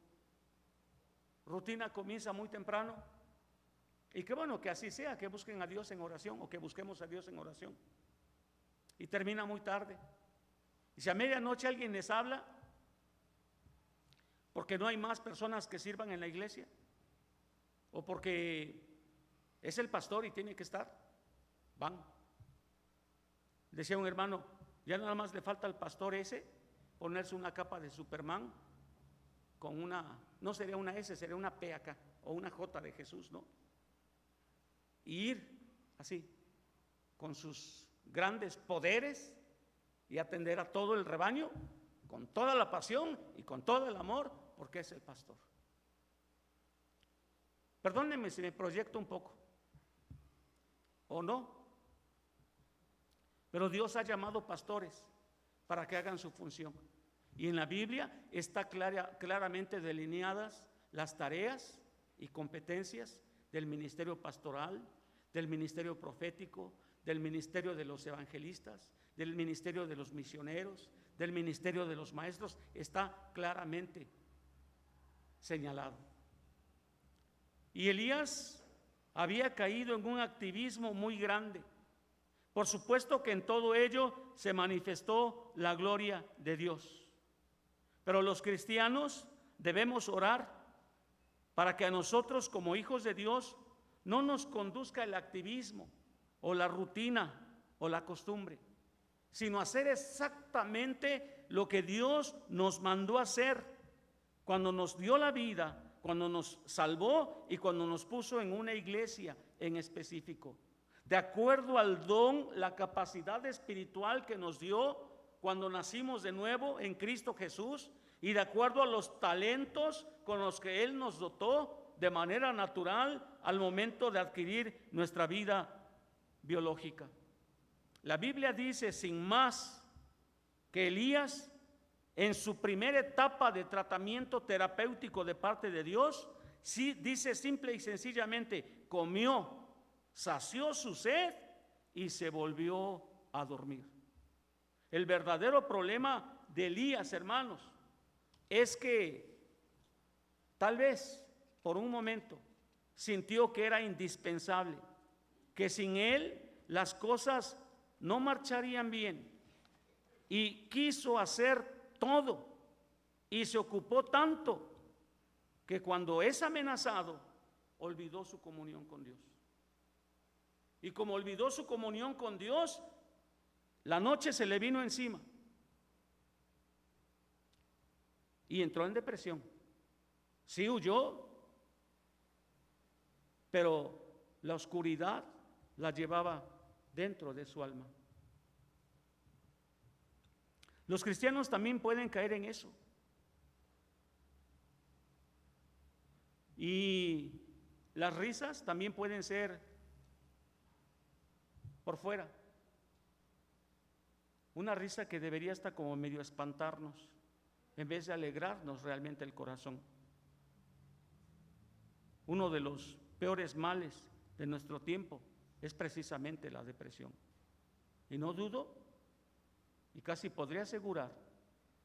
S4: rutina comienza muy temprano. Y qué bueno que así sea, que busquen a Dios en oración o que busquemos a Dios en oración. Y termina muy tarde. Y si a medianoche alguien les habla, porque no hay más personas que sirvan en la iglesia, o porque es el pastor y tiene que estar, van. Decía un hermano, ya nada más le falta al pastor ese ponerse una capa de Superman con una, no sería una S, sería una P acá, o una J de Jesús, ¿no? Y ir así, con sus grandes poderes y atender a todo el rebaño con toda la pasión y con todo el amor, porque es el pastor. Perdónenme si me proyecto un poco, o no, pero Dios ha llamado pastores para que hagan su función. Y en la Biblia está claramente delineadas las tareas y competencias del ministerio pastoral, del ministerio profético, del ministerio de los evangelistas, del ministerio de los misioneros, del ministerio de los maestros. Está claramente señalado. Y Elías había caído en un activismo muy grande. Por supuesto que en todo ello se manifestó la gloria de Dios. Pero los cristianos debemos orar para que a nosotros como hijos de Dios no nos conduzca el activismo o la rutina o la costumbre, sino hacer exactamente lo que Dios nos mandó hacer cuando nos dio la vida, cuando nos salvó y cuando nos puso en una iglesia en específico, de acuerdo al don, la capacidad espiritual que nos dio cuando nacimos de nuevo en Cristo Jesús, y de acuerdo a los talentos con los que Él nos dotó de manera natural al momento de adquirir nuestra vida biológica. La Biblia dice sin más que Elías, en su primera etapa de tratamiento terapéutico de parte de Dios, sí, dice simple y sencillamente, comió, sació su sed y se volvió a dormir. El verdadero problema de Elías, hermanos, es que tal vez por un momento sintió que era indispensable, que sin él las cosas no marcharían bien, y quiso hacer todo y se ocupó tanto que cuando es amenazado olvidó su comunión con Dios. Y como olvidó su comunión con Dios, la noche se le vino encima y entró en depresión. Sí huyó, pero la oscuridad la llevaba dentro de su alma. Los cristianos también pueden caer en eso. Y las risas también pueden ser por fuera. Una risa que debería estar como medio espantarnos, en vez de alegrarnos realmente el corazón. Uno de los peores males de nuestro tiempo es precisamente la depresión. Y no dudo, y casi podría asegurar,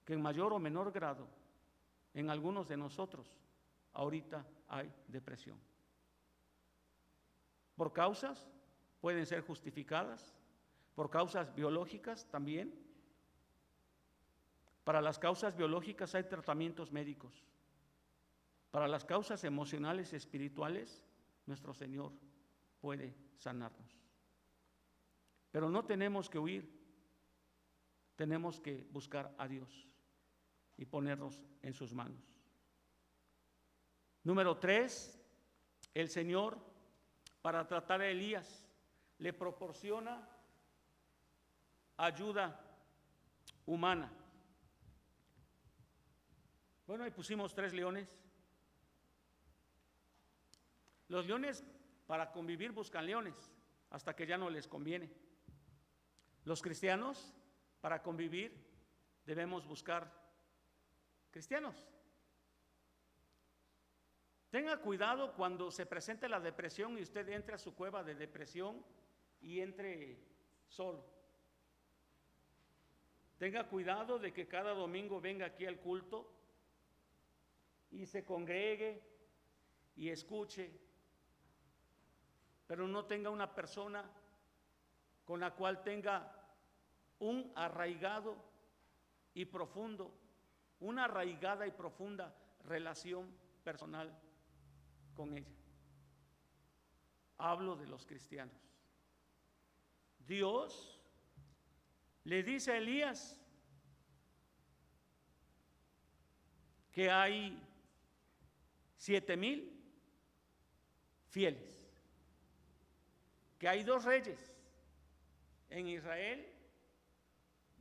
S4: que en mayor o menor grado, en algunos de nosotros, ahorita hay depresión. Por causas, pueden ser justificadas, por causas biológicas también, Para las causas biológicas hay tratamientos médicos. Para las causas emocionales y espirituales, nuestro Señor puede sanarnos. Pero no tenemos que huir, tenemos que buscar a Dios y ponernos en sus manos. Número 3, el Señor, para tratar a Elías, le proporciona ayuda humana. Bueno, ahí pusimos 3 leones. Los leones para convivir buscan leones hasta que ya no les conviene. Los cristianos para convivir debemos buscar cristianos. Tenga cuidado cuando se presente la depresión y usted entre a su cueva de depresión y entre solo. Tenga cuidado de que cada domingo venga aquí al culto y se congregue y escuche, pero no tenga una persona con la cual tenga un arraigado y profundo, una arraigada y profunda relación personal con ella. Hablo de los cristianos. Dios le dice a Elías que hay 7,000 fieles, que hay 2 reyes en Israel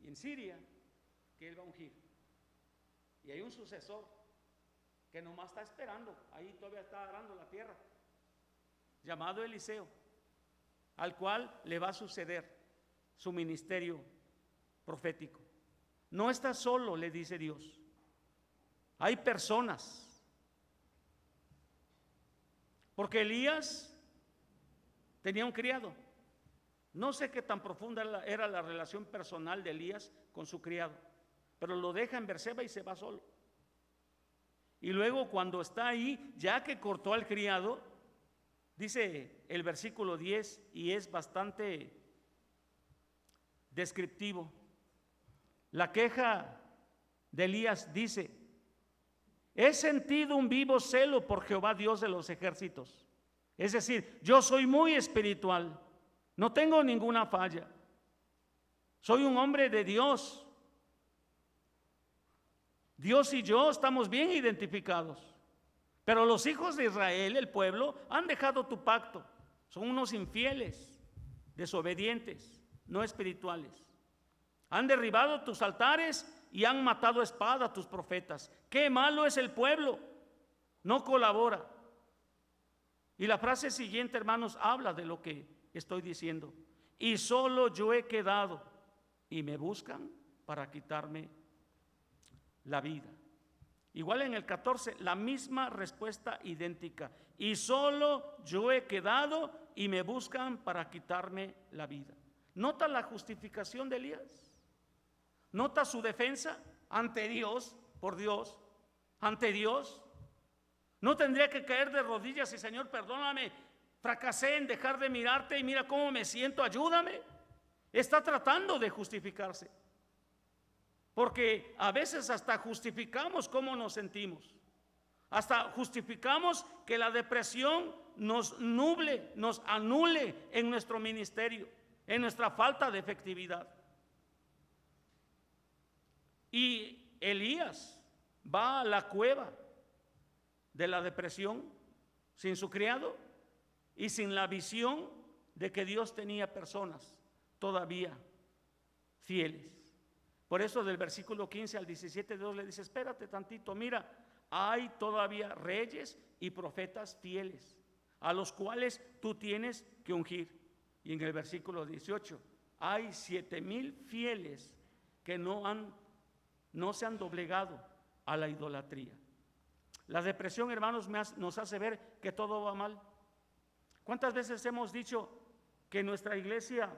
S4: y en Siria que él va a ungir, y hay un sucesor que nomás está esperando, ahí todavía está arando la tierra, llamado Eliseo, al cual le va a suceder su ministerio profético. No está solo, le dice Dios, hay personas. Porque Elías tenía un criado. No sé qué tan profunda era la relación personal de Elías con su criado, pero lo deja en Berseba y se va solo. Y luego cuando está ahí, ya que cortó al criado, dice el versículo 10, y es bastante descriptivo. La queja de Elías dice: he sentido un vivo celo por Jehová Dios de los ejércitos. Es decir, yo soy muy espiritual, no tengo ninguna falla, soy un hombre de Dios. Dios y yo estamos bien identificados, pero los hijos de Israel, el pueblo, han dejado tu pacto, son unos infieles, desobedientes, no espirituales. Han derribado tus altares y han matado a espada a tus profetas. Qué malo es el pueblo, no colabora. Y la frase siguiente, hermanos, habla de lo que estoy diciendo. Y solo yo he quedado y me buscan para quitarme la vida. Igual en el 14, la misma respuesta idéntica. Y solo yo he quedado y me buscan para quitarme la vida. ¿Nota la justificación de Elías? ¿Nota su defensa ante Dios, por Dios, ante Dios? No tendría que caer de rodillas y: Señor, perdóname, fracasé en dejar de mirarte y mira cómo me siento, ayúdame. Está tratando de justificarse, porque a veces hasta justificamos cómo nos sentimos, hasta justificamos que la depresión nos nuble, nos anule en nuestro ministerio, en nuestra falta de efectividad. Y Elías va a la cueva de la depresión sin su criado y sin la visión de que Dios tenía personas todavía fieles. Por eso del versículo 15 al 17 Dios le dice: espérate tantito, mira, hay todavía reyes y profetas fieles a los cuales tú tienes que ungir. Y en el versículo 18 hay 7,000 fieles que no se han doblegado a la idolatría. La depresión, hermanos, nos hace ver que todo va mal. ¿Cuántas veces hemos dicho que nuestra iglesia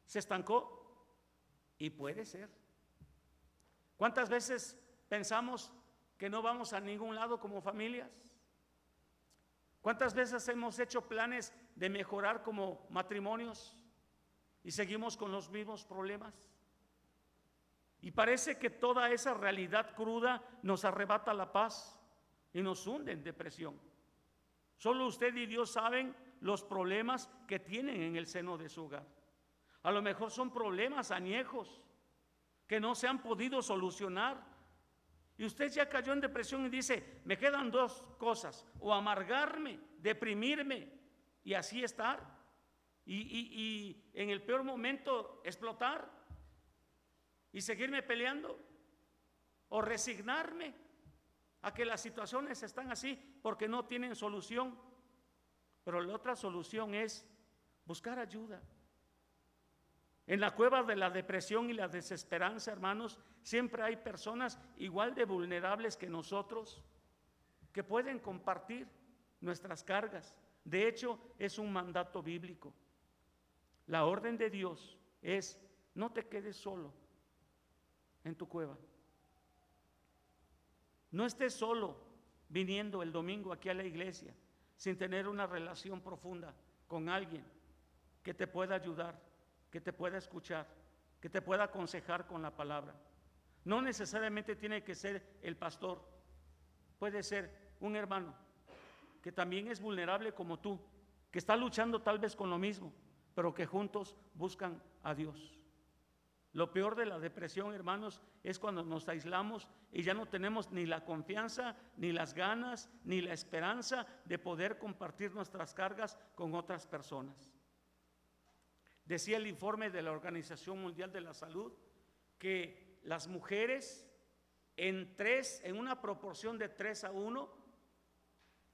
S4: se estancó? Y puede ser. ¿Cuántas veces pensamos que no vamos a ningún lado como familias? ¿Cuántas veces hemos hecho planes de mejorar como matrimonios y seguimos con los mismos problemas? Y parece que toda esa realidad cruda nos arrebata la paz y nos hunde en depresión. Solo usted y Dios saben los problemas que tienen en el seno de su hogar. A lo mejor son problemas añejos que no se han podido solucionar. Y usted ya cayó en depresión y dice, me quedan dos cosas: o amargarme, deprimirme y así estar, y en el peor momento explotar y seguirme peleando, o resignarme a que las situaciones están así porque no tienen solución. Pero la otra solución es buscar ayuda. En la cueva de la depresión y la desesperanza, hermanos, siempre hay personas igual de vulnerables que nosotros que pueden compartir nuestras cargas. De hecho, es un mandato bíblico. La orden de Dios es: no te quedes solo en tu cueva. No estés solo viniendo el domingo aquí a la iglesia sin tener una relación profunda con alguien que te pueda ayudar, que te pueda escuchar, que te pueda aconsejar con la palabra. No necesariamente tiene que ser el pastor, puede ser un hermano que también es vulnerable como tú, que está luchando tal vez con lo mismo, pero que juntos buscan a Dios. Lo peor de la depresión, hermanos, es cuando nos aislamos y ya no tenemos ni la confianza, ni las ganas, ni la esperanza de poder compartir nuestras cargas con otras personas. Decía el informe de la Organización Mundial de la Salud que las mujeres en una proporción de 3:1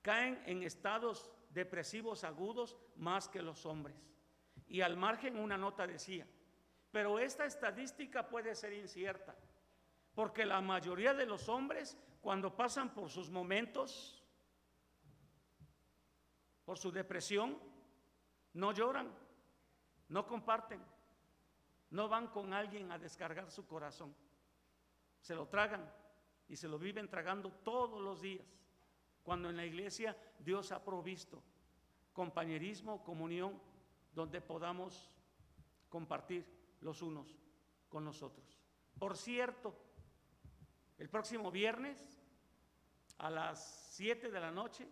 S4: caen en estados depresivos agudos más que los hombres. Y al margen una nota decía: pero esta estadística puede ser incierta, porque la mayoría de los hombres, cuando pasan por sus momentos, por su depresión, no lloran, no comparten, no van con alguien a descargar su corazón. Se lo tragan y se lo viven tragando todos los días, cuando en la iglesia Dios ha provisto compañerismo, comunión, donde podamos compartir los unos con los otros. Por cierto, el próximo viernes a las 7 de la noche,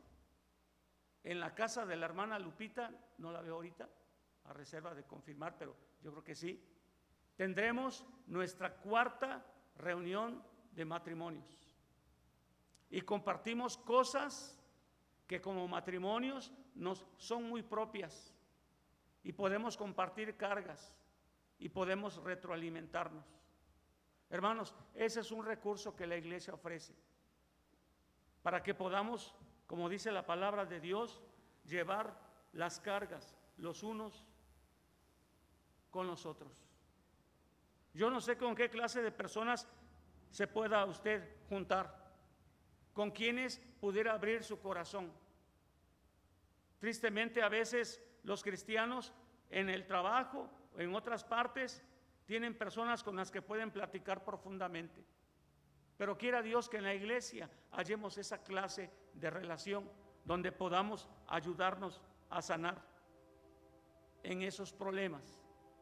S4: en la casa de la hermana Lupita, no la veo ahorita, a reserva de confirmar, pero yo creo que sí, tendremos nuestra 4ª reunión de matrimonios y compartimos cosas que como matrimonios nos son muy propias, y podemos compartir cargas y podemos retroalimentarnos. Hermanos, ese es un recurso que la iglesia ofrece para que podamos, como dice la palabra de Dios, llevar las cargas los unos con los otros. Yo no sé con qué clase de personas se pueda usted juntar, con quienes pudiera abrir su corazón. Tristemente, a veces los cristianos en el trabajo o en otras partes tienen personas con las que pueden platicar profundamente, pero quiera Dios que en la iglesia hallemos esa clase de relación donde podamos ayudarnos a sanar en esos problemas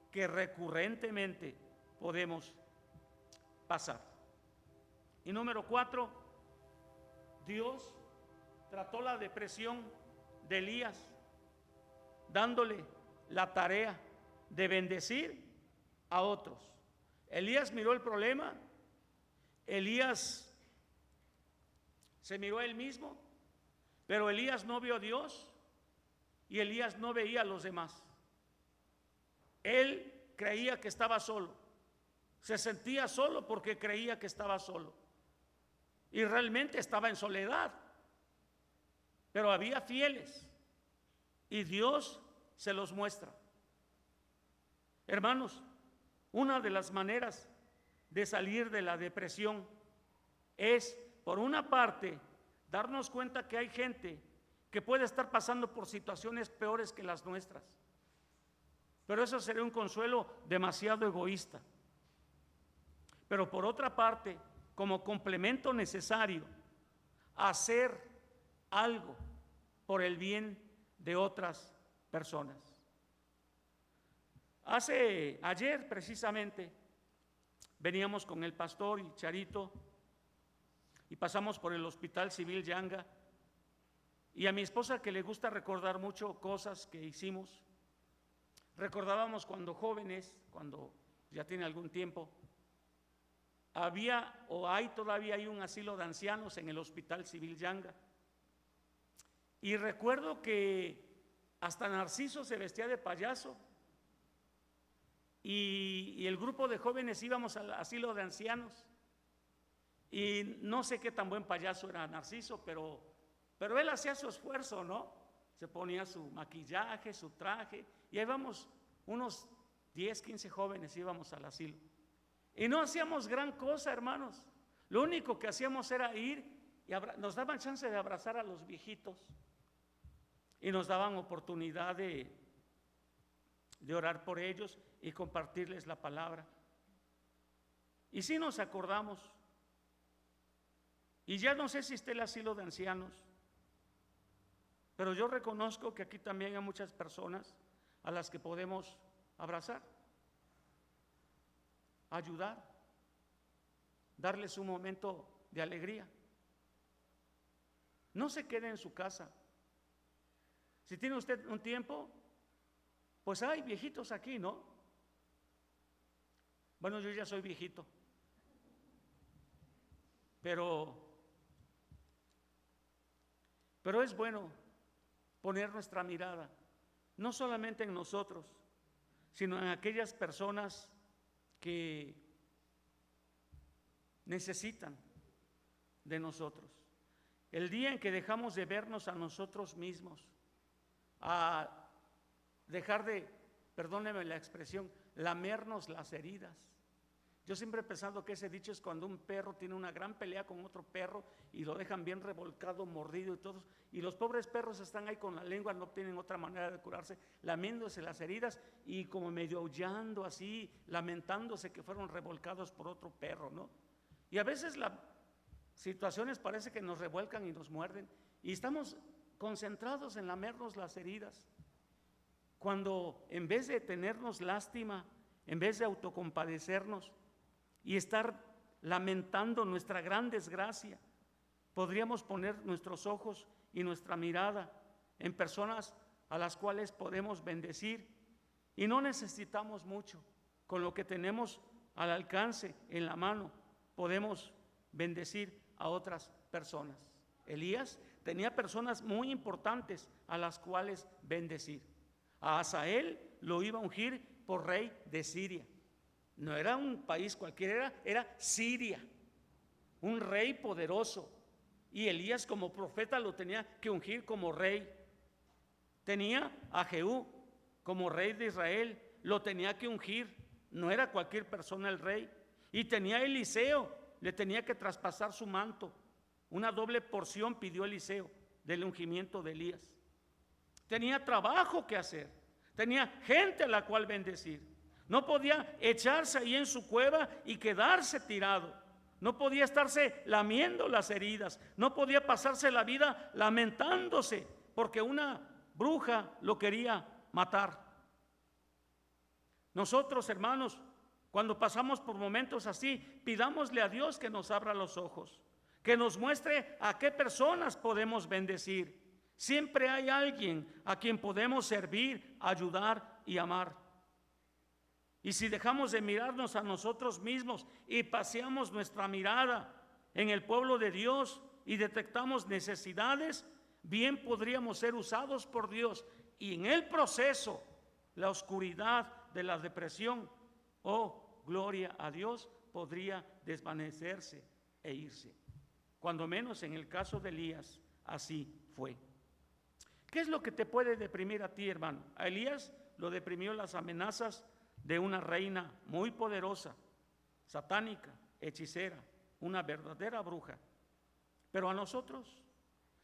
S4: que recurrentemente podemos pasar. Y número 4, Dios trató la depresión de Elías dándole la tarea de bendecir a otros. Elías miró el problema, Elías se miró a él mismo, pero Elías no vio a Dios y Elías no veía a los demás. Él creía que estaba solo, se sentía solo porque creía que estaba solo y realmente estaba en soledad, pero había fieles y Dios se los muestra. Hermanos, una de las maneras de salir de la depresión es, por una parte, darnos cuenta que hay gente que puede estar pasando por situaciones peores que las nuestras, pero eso sería un consuelo demasiado egoísta. Pero por otra parte, como complemento necesario, hacer algo por el bien de otras personas. Ayer precisamente veníamos con el pastor y Charito y pasamos por el Hospital Civil Yanga, y a mi esposa, que le gusta recordar mucho cosas que hicimos, recordábamos cuando jóvenes, cuando ya tiene algún tiempo, había o hay todavía hay un asilo de ancianos en el Hospital Civil Yanga, y recuerdo que hasta Narciso se vestía de payaso, y el grupo de jóvenes íbamos al asilo de ancianos, y no sé qué tan buen payaso era Narciso, pero él hacía su esfuerzo, ¿no? Se ponía su maquillaje, su traje, y ahí vamos unos 10, 15 jóvenes íbamos al asilo, y no hacíamos gran cosa, hermanos. Lo único que hacíamos era ir y nos daban chance de abrazar a los viejitos, y nos daban oportunidad de orar por ellos y compartirles la palabra. Y sí nos acordamos, y ya no sé si está el asilo de ancianos, pero yo reconozco que aquí también hay muchas personas a las que podemos abrazar, ayudar, darles un momento de alegría. No se quede en su casa. Si tiene usted un tiempo, pues hay viejitos aquí, ¿no? Bueno, yo ya soy viejito, pero es bueno poner nuestra mirada no solamente en nosotros, sino en aquellas personas que necesitan de nosotros. El día en que dejamos de vernos a nosotros mismos, a dejar de, perdóneme la expresión, lamernos las heridas. Yo siempre he pensado que ese dicho es cuando un perro tiene una gran pelea con otro perro y lo dejan bien revolcado, mordido y todo, y los pobres perros están ahí con la lengua, no tienen otra manera de curarse, lamiéndose las heridas y como medio aullando así, lamentándose que fueron revolcados por otro perro, ¿no? Y a veces las situaciones parece que nos revuelcan y nos muerden, y estamos concentrados en lamernos las heridas, cuando en vez de tenernos lástima, en vez de autocompadecernos y estar lamentando nuestra gran desgracia, podríamos poner nuestros ojos y nuestra mirada en personas a las cuales podemos bendecir, y no necesitamos mucho. Con lo que tenemos al alcance, en la mano, podemos bendecir a otras personas. Elías tenía personas muy importantes a las cuales bendecir. A Hazael lo iba a ungir por rey de Siria. No era un país cualquiera, era Siria, un rey poderoso, y Elías como profeta lo tenía que ungir como rey. Tenía a Jehú como rey de Israel, lo tenía que ungir, no era cualquier persona el rey. Y tenía a Eliseo, le tenía que traspasar su manto. Una doble porción pidió Eliseo del ungimiento de Elías. Tenía trabajo que hacer, tenía gente a la cual bendecir. No podía echarse ahí en su cueva y quedarse tirado. No podía estarse lamiendo las heridas. No podía pasarse la vida lamentándose porque una bruja lo quería matar. Nosotros, hermanos, cuando pasamos por momentos así, pidámosle a Dios que nos abra los ojos, que nos muestre a qué personas podemos bendecir. Siempre hay alguien a quien podemos servir, ayudar y amar. Y si dejamos de mirarnos a nosotros mismos y paseamos nuestra mirada en el pueblo de Dios y detectamos necesidades, bien podríamos ser usados por Dios, y en el proceso la oscuridad de la depresión, oh, gloria a Dios, podría desvanecerse e irse. Cuando menos en el caso de Elías, así fue. ¿Qué es lo que te puede deprimir a ti, hermano? A Elías lo deprimió las amenazas de una reina muy poderosa, satánica, hechicera, una verdadera bruja. Pero a nosotros,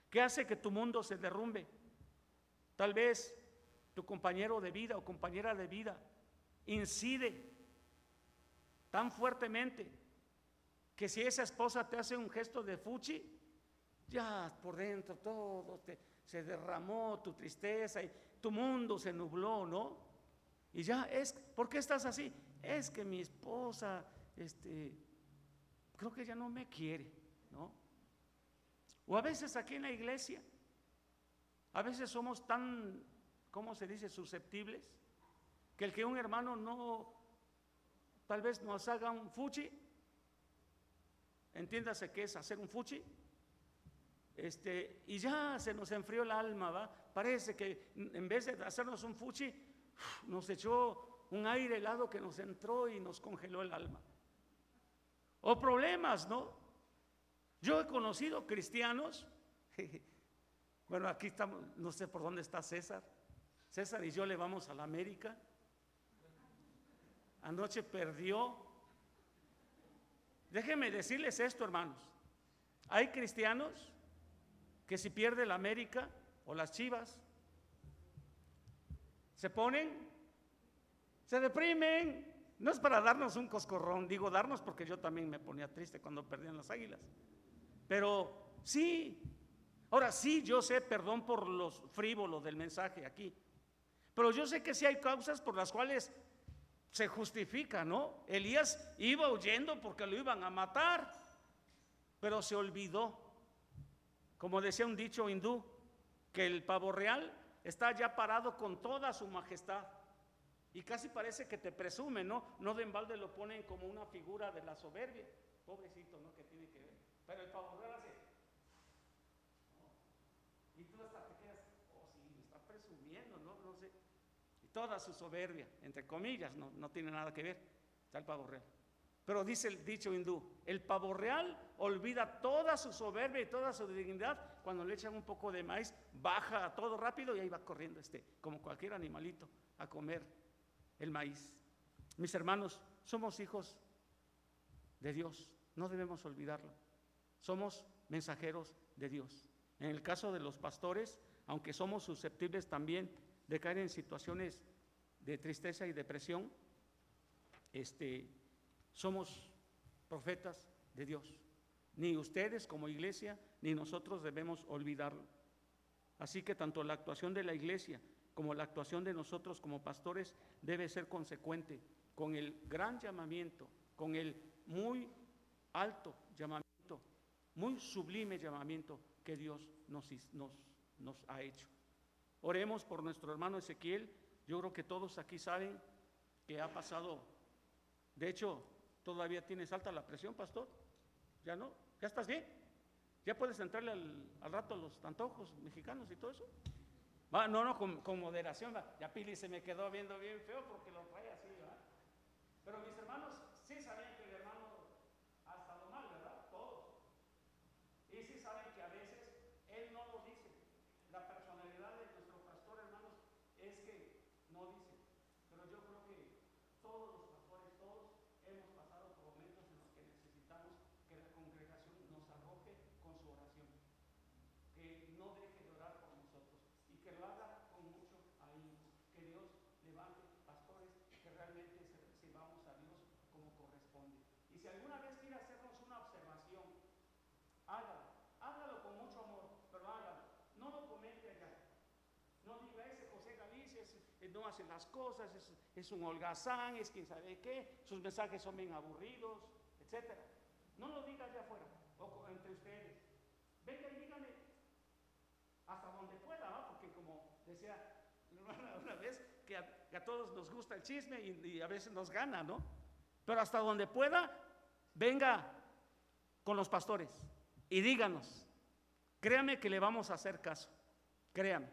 S4: ¿qué hace que tu mundo se derrumbe? Tal vez tu compañero de vida o compañera de vida incide tan fuertemente que si esa esposa te hace un gesto de fuchi, ya por dentro todo se derramó, tu tristeza y tu mundo se nubló, ¿no? Y ya ¿por qué estás así? Es que mi esposa creo que ella no me quiere, ¿no? O a veces aquí en la iglesia, a veces somos tan, ¿cómo se dice?, susceptibles, que el que un hermano no, tal vez nos haga un fuchi, entiéndase qué es hacer un fuchi, y ya se nos enfrió el alma, ¿va? Parece que en vez de hacernos un fuchi, nos echó un aire helado que nos entró y nos congeló el alma. O problemas, ¿no? Yo he conocido cristianos, bueno, aquí estamos, no sé por dónde está César. César y yo le vamos a la América. Anoche perdió. Déjenme decirles esto, hermanos. Hay cristianos que si pierde la América o las Chivas, se ponen, se deprimen. No es para darnos un coscorrón, digo darnos porque yo también me ponía triste cuando perdían las Águilas. Pero sí, ahora sí, yo sé, perdón por los frívolos del mensaje aquí, pero yo sé que sí hay causas por las cuales se justifica, ¿no? Elías iba huyendo porque lo iban a matar, pero se olvidó, como decía un dicho hindú, que el pavo real está ya parado con toda su majestad y casi parece que te presume, ¿no? No de embalde lo ponen como una figura de la soberbia, pobrecito, ¿no? Que tiene que ver, pero el pavo real hace, ¿no? Y tú hasta te quedas, oh sí, me está presumiendo, ¿no? No sé, y toda su soberbia, entre comillas, no tiene nada que ver, está el pavo real. Pero dice el dicho hindú, el pavo real olvida toda su soberbia y toda su dignidad cuando le echan un poco de maíz, baja todo rápido y ahí va corriendo como cualquier animalito a comer el maíz. Mis hermanos, somos hijos de Dios, no debemos olvidarlo. Somos mensajeros de Dios. En el caso de los pastores, aunque somos susceptibles también de caer en situaciones de tristeza y depresión, somos profetas de Dios. Ni ustedes como iglesia, ni nosotros debemos olvidarlo. Así que tanto la actuación de la iglesia como la actuación de nosotros como pastores debe ser consecuente con el gran llamamiento, con el muy alto llamamiento, muy sublime llamamiento que Dios nos ha hecho. Oremos por nuestro hermano Ezequiel. Yo creo que todos aquí saben que ha pasado, de hecho, ¿todavía tienes alta la presión, pastor? ¿Ya no? ¿Ya estás bien? ¿Ya puedes entrarle al rato a los antojos mexicanos y todo eso? No, con moderación. Ya Pili se me quedó viendo bien feo porque lo trae así, ¿verdad? Pero mis hermanos sí saben que el hermano ha estado mal, ¿verdad? Todos. Y sí saben que a veces él no lo dice. La personalidad de nuestro pastor, hermanos, es que no dice. Pero yo creo que todos los pastores, todos hemos pasado por momentos en los que necesitamos que la congregación nos arroje con su oración, que no deje de orar por nosotros y que lo haga con mucho ahínco, que Dios levante pastores que realmente sirvamos a Dios como corresponde. Y si alguna vez quiere hacernos una observación, hágalo con mucho amor, pero hágalo, no lo comente allá, no diga ese José Galicia no hace las cosas, es un holgazán, es quien sabe qué, sus mensajes son bien aburridos, etcétera. No lo diga allá afuera o entre ustedes. Venga y dígame hasta donde pueda, ¿no? Porque como decía una vez, que a todos nos gusta el chisme y a veces nos gana, ¿no? Pero hasta donde pueda, venga con los pastores y díganos. Créame que le vamos a hacer caso, créame.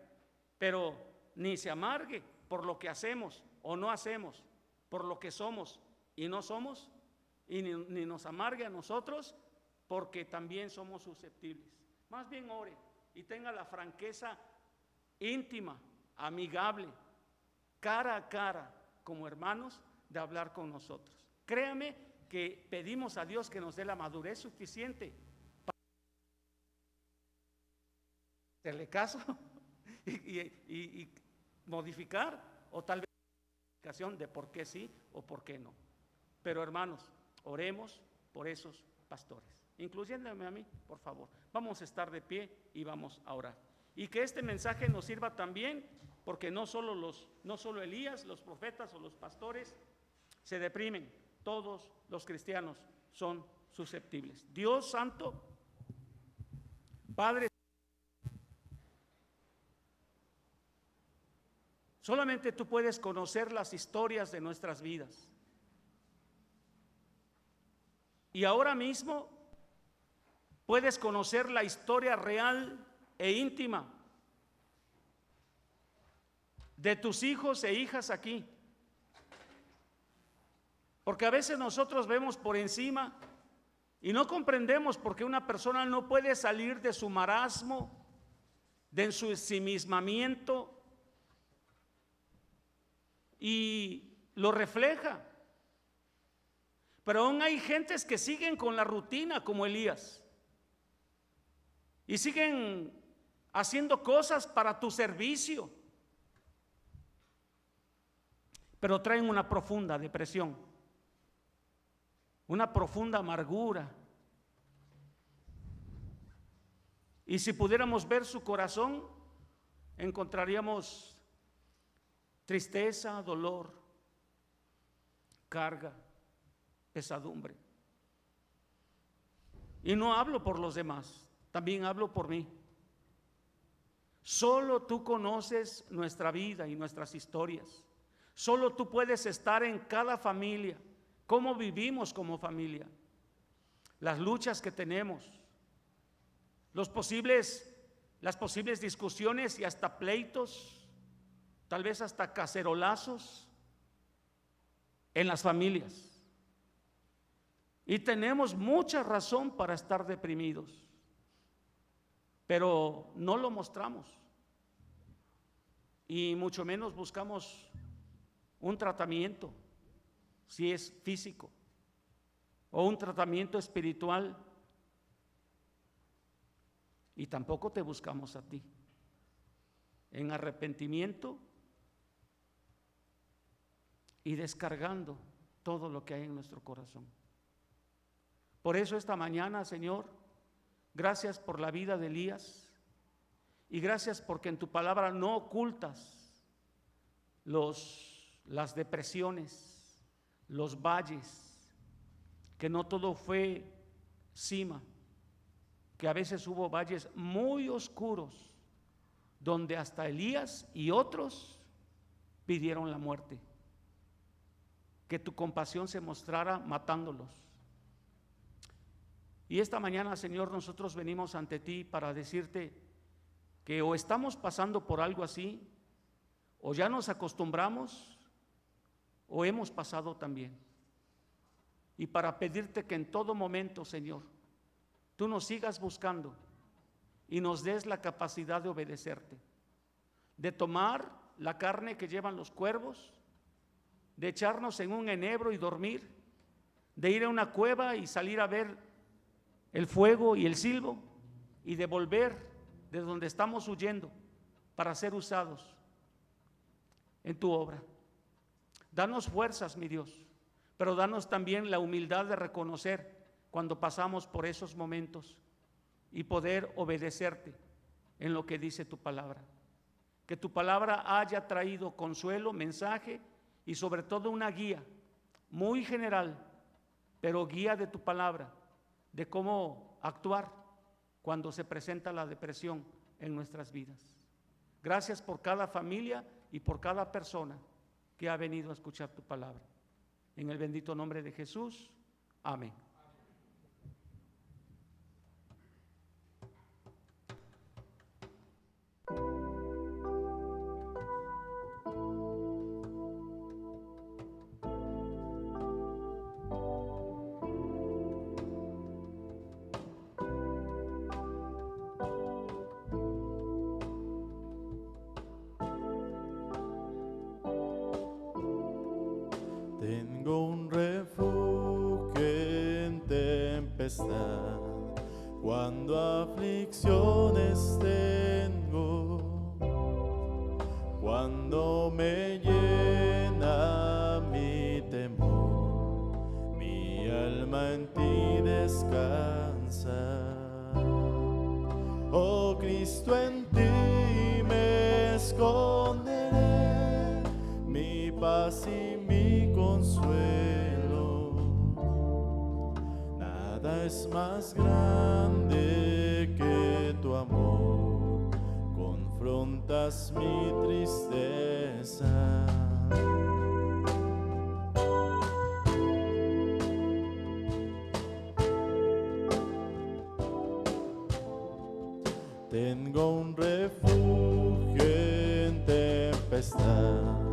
S4: Pero ni se amargue por lo que hacemos o no hacemos, por lo que somos y no somos, y ni nos amargue a nosotros porque también somos susceptibles. Más bien ore y tenga la franqueza íntima, amigable, cara a cara, como hermanos, de hablar con nosotros. Créame que pedimos a Dios que nos dé la madurez suficiente para hacerle caso y modificar, o tal vez modificación de por qué sí o por qué no. Pero hermanos, oremos por esos pastores, incluyéndome a mí, por favor. Vamos a estar de pie y vamos a orar. Y que este mensaje nos sirva también, porque no solo Elías, los profetas o los pastores se deprimen, todos los cristianos son susceptibles. Dios Santo, Padre, solamente tú puedes conocer las historias de nuestras vidas. Y ahora mismo puedes conocer la historia real e íntima de tus hijos e hijas aquí. Porque a veces nosotros vemos por encima y no comprendemos por qué una persona no puede salir de su marasmo, de su ensimismamiento, y lo refleja. Pero aún hay gentes que siguen con la rutina como Elías y siguen haciendo cosas para tu servicio, pero traen una profunda depresión, una profunda amargura. Y si pudiéramos ver su corazón, encontraríamos tristeza, dolor, carga, pesadumbre. Y no hablo por los demás, también hablo por mí. Solo tú conoces nuestra vida y nuestras historias. Solo tú puedes estar en cada familia, cómo vivimos como familia, las luchas que tenemos, las posibles discusiones y hasta pleitos, tal vez hasta cacerolazos en las familias. Y tenemos mucha razón para estar deprimidos, pero no lo mostramos y mucho menos buscamos un tratamiento, si es físico, o un tratamiento espiritual, y tampoco te buscamos a ti en arrepentimiento y descargando todo lo que hay en nuestro corazón. Por eso esta mañana, Señor, gracias por la vida de Elías y gracias porque en tu palabra no ocultas las depresiones, los valles, que no todo fue cima, que a veces hubo valles muy oscuros donde hasta Elías y otros pidieron la muerte. Que tu compasión se mostrara matándolos. Y esta mañana, Señor, nosotros venimos ante ti para decirte que o estamos pasando por algo así, o ya nos acostumbramos, o hemos pasado también. Y para pedirte que en todo momento, Señor, tú nos sigas buscando y nos des la capacidad de obedecerte, de tomar la carne que llevan los cuervos, de echarnos en un enebro y dormir, de ir a una cueva y salir a ver el fuego y el silbo, y de volver de donde estamos huyendo para ser usados en tu obra. Danos fuerzas, mi Dios, pero danos también la humildad de reconocer cuando pasamos por esos momentos y poder obedecerte en lo que dice tu palabra. Que tu palabra haya traído consuelo, mensaje y sobre todo una guía muy general, pero guía de tu palabra, de cómo actuar cuando se presenta la depresión en nuestras vidas. Gracias por cada familia y por cada persona que ha venido a escuchar tu palabra. En el bendito nombre de Jesús, amén.
S3: Tengo un refugio en tempestad, cuando aflicciones tengo, cuando me llena mi temor, mi alma en ti descansa. Oh Cristo, en ti me esconderé, mi paz y mi consuelo. es más grande que tu amor, confrontas mi tristeza. Tengo un refugio en tempestad,